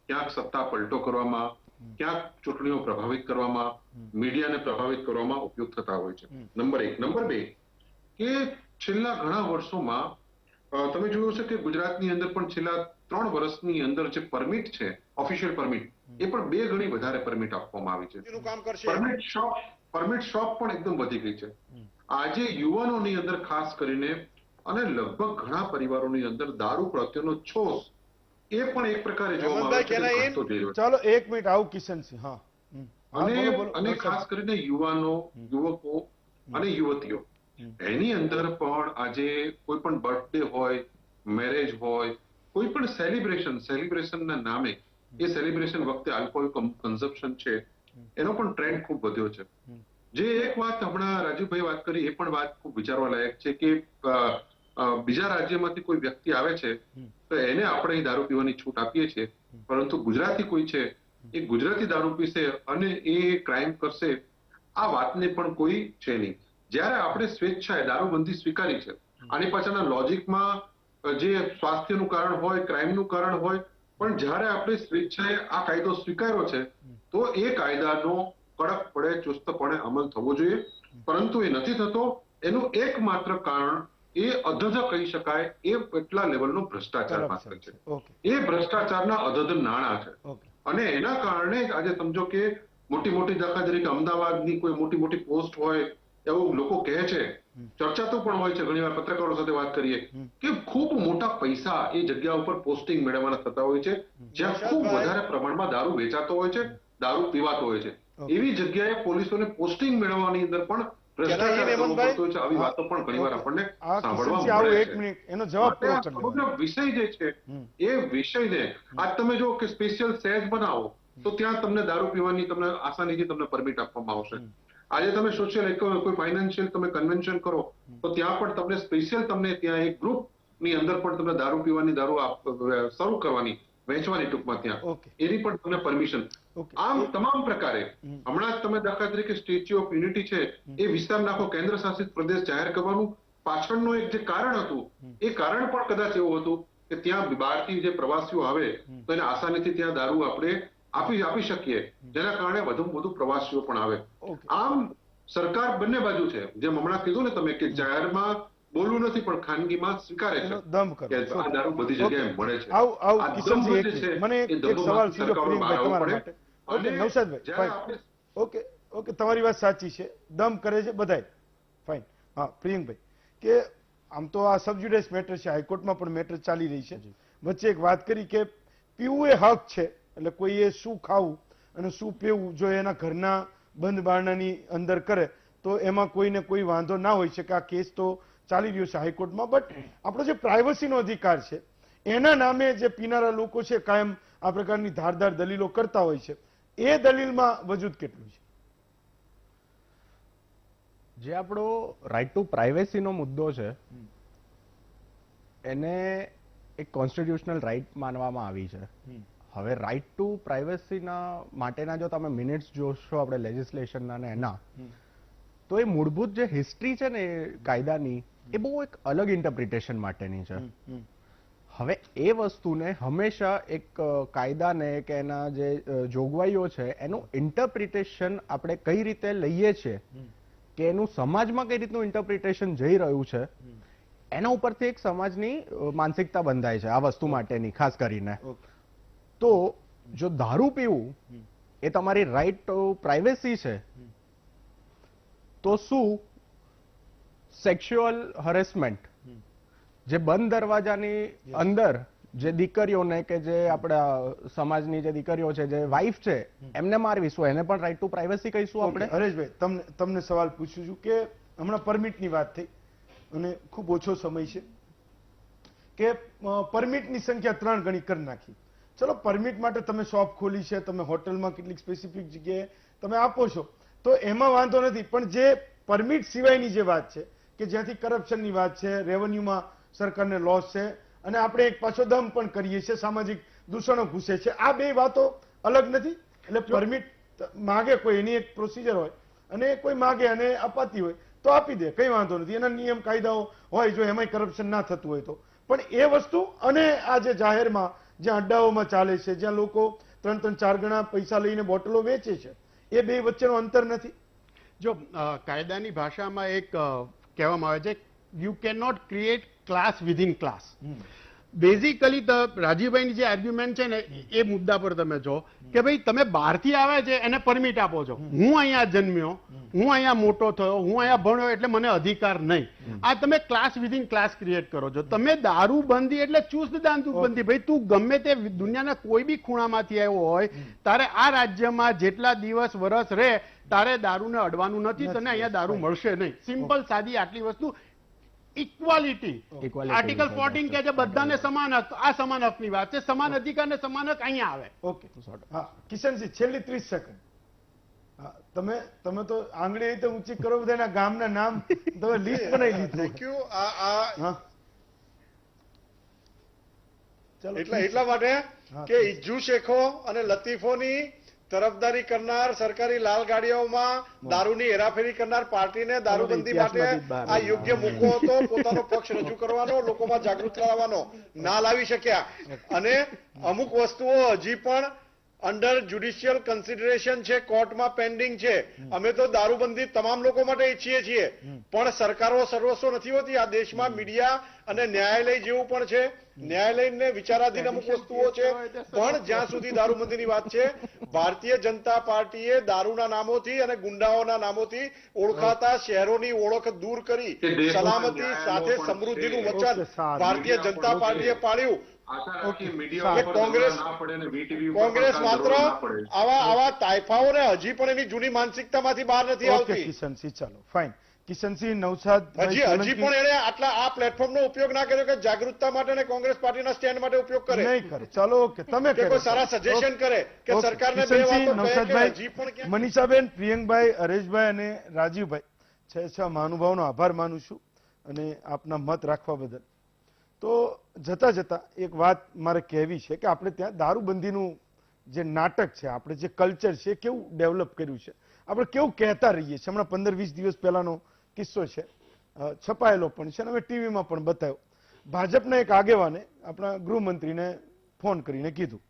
Speaker 3: ક્યાંક સત્તા પલટો કરવામાં, ક્યાંક ચૂંટણીઓ પ્રભાવિત કરવામાં, મીડિયાને પ્રભાવિત કરવામાં ઉપયોગ થતા હોય છે. નંબર 1. નંબર 2 કે છેલ્લા ઘણા વર્ષોમાં તમે જોયું છે કે ગુજરાતની અંદર પણ છેલ્લા 3 વર્ષની અંદર જે પરમિટ છે, ઓફિશિયલ પરમિટ, એ પણ 2 ગણી વધારે પરમિટ આપવામાં આવી છે. પરમિટ શોપ પણ એકદમ વધી ગઈ છે. આજે યુવાનોની અંદર ખાસ કરીને અને લગભગ ઘણા પરિવારોની અંદર દારૂ પ્રત્યેનો છોસ એ પણ એક પ્રકારે જોવામાં આવે છે.
Speaker 1: ચાલો 1 મિનિટ આવું કિશનસિંહ. હા,
Speaker 3: અને ખાસ કરીને યુવાનો, યુવકો અને યુવતીઓ એની અંદર પણ આજે કોઈ પણ બર્થડે હોય, મેરેજ હોય, કોઈ પણ સેલિબ્રેશનના નામે એ સેલિબ્રેશન વખતે આલ્કોહોલ કન્ઝપ્શન છે એનો પણ ટ્રેન્ડ ખૂબ વધ્યો છે. જે એક વાત હમણાં રાજુભાઈ વાત કરી એ પણ વાત ખૂબ વિચારવા લાયક છે કે બીજા રાજ્યમાંથી કોઈ વ્યક્તિ આવે છે તો એને આપણે અહીં દારૂ પીવાની છૂટ આપીએ છીએ, પરંતુ ગુજરાતી કોઈ છે એ ગુજરાતી દારૂ પીશે અને એ ક્રાઇમ કરશે, આ વાતને પણ કોઈ છે નહીં. જ્યારે આપણે સ્વેચ્છાએ દારૂબંધી સ્વીકારી છે, આની પાછળના લોજિકમાં જે સ્વાસ્થ્યનું કારણ હોય, ક્રાઇમનું કારણ હોય, પણ જ્યારે આપણે સ્વેચ્છાએ આ કાયદો સ્વીકાર્યો છે તો એ કાયદાનો કડકપણે ચુસ્તપણે અમલ થવો જોઈએ, પરંતુ એ નથી થતો. એનું એકમાત્ર કારણ એ અધધ કહી શકાય એ એટલા લેવલનો ભ્રષ્ટાચાર માત્ર છે. એ ભ્રષ્ટાચારના અધધ નાણાં છે અને એના કારણે આજે સમજો કે મોટી મોટી દાખલા તરીકે અમદાવાદની કોઈ મોટી મોટી પોસ્ટ હોય એવું લોકો કહે છે, ચર્ચાતો પણ હોય છે, ઘણી વાર પત્રકારો સાથે વાત કરીએ કે ખૂબ મોટા પૈસા એ જગ્યા ઉપર પોસ્ટિંગ મેળવવાના થતા હોય છે જ્યાં ખૂબ વધારે પ્રમાણમાં દારૂ વેચાતો હોય છે, દારૂ પીવાતો હોય છે. એવી જગ્યાએ પોલીસોને પોસ્ટિંગ મેળવવાની અંદર પણ ભ્રષ્ટાચાર કરવો પડતો હોય છે. આવી વાતો પણ ઘણીવાર આપણને સાંભળવા મળે છે.
Speaker 1: એનો જવાબ
Speaker 3: સમગ્ર વિષય જે છે એ વિષયને આજ તમે જો કે સ્પેશિયલ સેજ બનાવો તો ત્યાં તમને દારૂ પીવાની તમને આસાનીથી તમને પરમિટ આપવામાં આવશે. આજે તમે સોશિયલ કોઈ ફાઇનાન્શિયલ તમે કન્વેન્શન કરો તો ત્યાં પણ તમને સ્પેશિયલ તમને ત્યાં એક ગ્રુપ ની અંદર પણ તમને દારૂ પીવાની, દારૂ શરૂ કરવાની, વેચવાની ટૂંકમાં ત્યાં એની પણ તમને પરમિશન. આમ તમામ પ્રકારે હમણાં જ તમે દાખલા તરીકે સ્ટેચ્યુ ઓફ યુનિટી છે એ વિસ્તારના આખો કેન્દ્ર શાસિત પ્રદેશ જાહેર કરવાનું પાછળનું એક જે કારણ હતું એ કારણ પણ કદાચ એવું હતું કે ત્યાં બહારથી જે પ્રવાસીઓ આવે તો એને આસાનીથી ત્યાં દારૂ આપણે આપી શકીએ, જેના કારણે વધુમાં વધુ પ્રવાસીઓ પણ આવે. આમ સરકાર બંને બાજુ છે, જેમ હમણાં કીધું ને તમે કે જાહેરમાં બોલવું નથી પણ ખાનગીમાં સ્વીકારે છે કે આ દારૂ બધી જગ્યાએ મળે છે.
Speaker 1: ઓકે, તમારી વાત સાચી છે, દમ કરે છે બધાય, ફાઇન. હા, પ્રિયંકભાઈ, કે આમ તો આ સબજ્યુડિસ મેટર છે, હાઈકોર્ટમાં પણ મેટર ચાલી રહી છે. વચ્ચે એક વાત કરી કે પીવું એ હક છે, એટલે કોઈએ શું ખાવું અને શું પીવું જો એના ઘરના બંધ બારણાની અંદર કરે તો એમાં કોઈને કોઈ વાંધો ના હોય છે કે આ કેસ તો ચાલી રહ્યો છે હાઈકોર્ટમાં. બટ આપણો જે પ્રાઇવસીનો અધિકાર છે એના નામે જે પીનારા લોકો છે કાયમ આ પ્રકારની ધારદાર દલીલો કરતા હોય છે, એ દલીલમાં વજૂદ કેટલું છે?
Speaker 6: જે આપણો રાઇટ ટુ પ્રાઇવેસીનો મુદ્દો છે એને એક કોન્સ્ટિટ્યુશનલ રાઇટ માનવામાં આવી છે. હવે રાઇટ ટુ પ્રાઇવેસીના માટેના જો તમે મિનિટ્સ જોશો આપણે લેજિસ્લેશનના ને એના, તો એ મૂળભૂત જે હિસ્ટ્રી છે ને કાયદાની એ બહુ એક અલગ ઇન્ટરપ્રિટેશન માટેની છે. હવે એ વસ્તુને હંમેશા એક કાયદાને કે એના જે જોગવાઈઓ છે એનું ઇન્ટરપ્રિટેશન આપણે કઈ રીતે લઈએ છીએ કે એનું સમાજમાં કઈ રીતનું ઇન્ટરપ્રિટેશન જઈ રહ્યું છે એના ઉપરથી એક સમાજની માનસિકતા બંધાય છે આ વસ્તુ માટેની ખાસ કરીને. તો જો દારૂ પીવું એ તમારી રાઇટ ટુ પ્રાઇવેસી છે તો શું સેક્સ્યુઅલ હરેસમેન્ટ જે બંધ દરવાજાની અંદર જે દીકરીઓને કે જે આપણા સમાજની જે દીકરીઓ છે જે વાઇફ છે એમને મારવીશું એને પણ રાઇટ ટુ પ્રાઇવેસી કહીશું આપણે?
Speaker 1: હરેશભાઈ, તમને સવાલ પૂછું છું કે હમણાં પરમિટની વાત થઈ અને ખૂબ ઓછો સમય છે કે પરમિટની સંખ્યા 3 ગણી કરી નાખી. ચલો, પરમિટ માટે તમે શોપ ખોલી છે, તમે હોટલમાં કેટલીક સ્પેસિફિક જગ્યાએ તમે આપો છો તો એમાં વાંધો નથી, પણ જે પરમિટ સિવાયની જે વાત છે કે જ્યાંથી કરપ્શનની વાત છે, રેવન્યુમાં સરકારને લોસ છે અને આપણે એક પાછો દમ પણ કરીએ છીએ, સામાજિક દૂષણો ઘૂસે છે, આ બે વાતો અલગ નથી? એટલે પરમિટ માગે કોઈ, એની એક પ્રોસિજર હોય અને કોઈ માગે અને અપાતી હોય તો આપી દે, કઈ વાંધો નથી, એના નિયમ કાયદાઓ હોય જો એમાંય કરપ્શન ના થતું હોય તો. પણ એ વસ્તુ અને આ જે જાહેરમાં જ્યાં અડ્ડાઓમાં ચાલે છે, જ્યાં લોકો 3-4 ગણા પૈસા લઈને બોટલો વેચે છે, એ બે વચ્ચેનો અંતર નથી?
Speaker 4: જો કાયદાની ભાષામાં એક કહેવામાં આવે છે, you can not create class within class. Basically રાજીવભાઈની જે આર્ગ્યુમેન્ટ છે ને એ મુદ્દા પર તમે જો કે ભાઈ તમે બહારથી આવે છે એને પરમિટ આપો છો, હું અહીંયા જન્મ્યો, હું અહીંયા મોટો થયો, હું અહીંયા ભણ્યો એટલે મને અધિકાર નહીં. આ તમે ક્લાસ વિધિન ક્લાસ ક્રિએટ કરો છો. તમે દારૂ બંધી એટલે ચુસ્ત દારૂ બંધી. ભાઈ તું ગમે તે દુનિયાના કોઈ બી ખૂણામાંથી આવ્યો હોય, તારે આ રાજ્યમાં જેટલા દિવસ વરસ રહે તારે દારૂને અડવાનું નથી, તને અહીંયા દારૂ મળશે નહીં. સિમ્પલ સાદી આટલી વસ્તુ. ઇક્વાલિટી, આર્ટિકલ 14 કે છે બધાને સમાન હક, આ સમાન હકની વાત છે, સમાન અધિકાર ને સમાન હક અહીંયા આવે.
Speaker 1: ઓકે, હા કિશનજી, છેલ્લી 30 સેકન્ડ. તમે તો આંગળી રીતે ઊંચી કરો બધાના ગામના નામ તમે લિસ્ટ બનાવી લીધું.
Speaker 2: Thank you.
Speaker 1: હા ચાલો
Speaker 2: એટલા માટે
Speaker 1: હા,
Speaker 2: કે ઇજ્જુ શેખો અને લતીફોની તરફદારી કરનાર, સરકારી લાલ ગાડીઓમાં દારૂની હેરાફેરી કરનાર પાર્ટીને દારૂબંધી માટે આ યોગ્ય મુદ્દો હતો પોતાનો પક્ષ રજૂ કરવાનો, લોકોમાં જાગૃત લાવવાનો, ના લાવી શક્યા. અને અમુક વસ્તુઓ હજી પણ અંડર જ્યુડિશિયલ કન્સિડરેશન છે, કોર્ટમાં પેન્ડિંગ છે. અમે તો દારૂબંધી તમામ લોકો માટે ઈચ્છીએ છીએ, પણ સરકારો સર્વસ્વ નથી હોતી. આ દેશમાં મીડિયા અને ન્યાયાલય જેવું પણ છે. ન્યાયાલયને વિચારાધીન અમુક વસ્તુઓ છે, પણ જ્યાં સુધી દારૂબંધીની વાત છે, ભારતીય જનતા પાર્ટીએ દારૂના નામોથી અને ગુંડાઓના નામોથી ઓળખાતા શહેરોની ઓળખ દૂર કરી સલામતી સાથે સમૃદ્ધિનું વચન ભારતીય જનતા પાર્ટીએ પાળ્યું.
Speaker 3: આશા રાખીએ મીડિયા ઉપર
Speaker 2: કોંગ્રેસ
Speaker 3: ના પડે ને વીટીવી ઉપર
Speaker 2: કોંગ્રેસ
Speaker 3: પણ
Speaker 2: માત્ર
Speaker 3: ના પડે.
Speaker 2: આવા તાઇફાઓને હજી પણ એની જૂની માનસિકતામાંથી બહાર નથી
Speaker 1: ઓકે
Speaker 2: આવતી.
Speaker 1: કિશનસિંહ, ચાલો ફાઇન. કિશનસિંહ, નવસાદ
Speaker 2: હજી પણ એને આ પ્લેટફોર્મનો ઉપયોગ ના કર્યો કે જાગૃતતા માટે અને કોંગ્રેસ પાર્ટીના સ્ટેન્ડ માટે ઉપયોગ કરે,
Speaker 1: નહીં કરે. ચાલો ઓકે, તમે
Speaker 2: કે
Speaker 1: કરો.
Speaker 2: કોઈ સારા સજેશન કરે, કે
Speaker 1: ઓકે.
Speaker 2: સરકારને બે
Speaker 1: કિશનસિંહ,
Speaker 2: વાતો કહે કે
Speaker 1: નવસાદભાઈ,
Speaker 2: હજી પણ ક્યાંક
Speaker 1: મનીષાબેન, પ્રિયંકભાઈ, હરેશભાઈ અને રાજીવભાઈ, છ મહાનુભાવનો આભાર માનું છું અને આપના મત રાખવા બદલ. તો જતા જતા એક વાત મારે કહેવી છે કે આપણે ત્યાં દારૂબંધીનું જે નાટક છે, આપણે જે કલ્ચર છે, કેવું ડેવલપ કર્યું છે, આપણે કેવું કહેતા રહીએ છીએ. હમણાં 15-20 દિવસ પહેલાનો કિસ્સો છે, છપાયેલો પણ છે અને અમે ટીવીમાં પણ બતાવ્યો. ભાજપના એક આગેવાને આપણા ગૃહમંત્રીને ફોન કરીને કીધું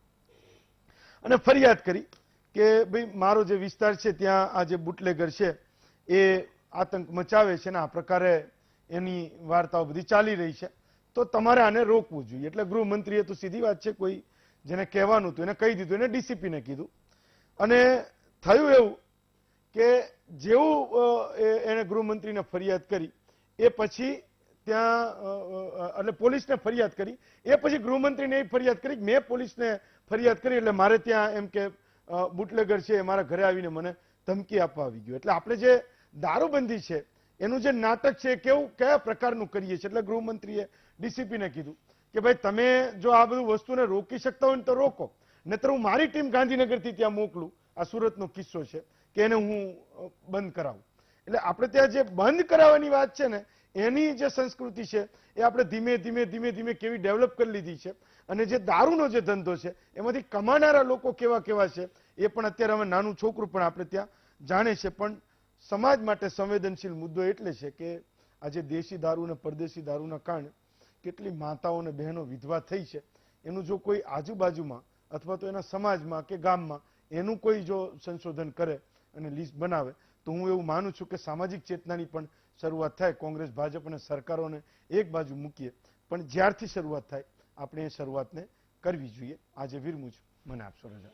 Speaker 1: અને ફરિયાદ કરી કે ભાઈ મારો જે વિસ્તાર છે ત્યાં આ જે બુટલેગર છે એ આતંક મચાવે છે ને આ પ્રકારે એની વાર્તાઓ બધી ચાલી રહી છે, તો તમારે આને રોકવું જોઈએ. એટલે ગૃહમંત્રીએ તો સીધી વાત છે, કોઈ જેને કહેવાનું હતું એને કહી દીધું, એને ડીસીપીને કીધું. અને થયું એવું કે જેવું એને ગૃહમંત્રીને ફરિયાદ કરી એ પછી ત્યાં એટલે પોલીસને ફરિયાદ કરી, એ પછી ગૃહમંત્રીને એ ફરિયાદ કરી કે મેં પોલીસને ફરિયાદ કરી એટલે મારે ત્યાં એમ કે બુટલેગર છે એ મારા ઘરે આવીને મને ધમકી આપવા આવી ગયો. એટલે આપણે જે દારૂબંધી છે એનું જે નાટક છે એ કેવું કયા પ્રકારનું કરીએ છીએ. એટલે ગૃહમંત્રીએ ડીસીપીને કીધું કે ભાઈ તમે જો આ બધું વસ્તુને રોકી શકતા હોય ને તો રોકો, નહીતર હું મારી ટીમ ગાંધીનગરથી ત્યાં મોકલું. આ સુરતનો કિસ્સો છે કે એને હું બંધ કરાવું. એટલે આપણે ત્યાં જે બંધ કરાવવાની વાત છે ને એની જે સંસ્કૃતિ છે એ આપણે ધીમે ધીમે ધીમે ધીમે કેવી ડેવલપ કરી લીધી છે. અને જે દારૂનો જે ધંધો છે એમાંથી કમાનારા લોકો કેવા કેવા છે એ પણ અત્યારે હવે નાનું છોકરું પણ આપણે ત્યાં જાણે છે. પણ સમાજ માટે સંવેદનશીલ મુદ્દો એટલે છે કે આજે દેશી દારૂ અને પરદેશી દારૂના કારણે કેટલી માતાઓ અને બહેનો વિધવા થઈ છે. એનું જો કોઈ આજુબાજુમાં અથવા તો એના સમાજમાં કે ગામમાં એનું કોઈ જો સંશોધન કરે અને લિસ્ટ બનાવે તો હું એવું માનું છું કે સામાજિક ચેતનાની પણ શરૂઆત થાય. કોંગ્રેસ, ભાજપ અને સરકારોને એક બાજુ મૂકીએ, પણ જ્યારથી શરૂઆત થાય આપણે એ શરૂઆતને કરવી જોઈએ. આજે વિરમું છું, મને આપશો રજા.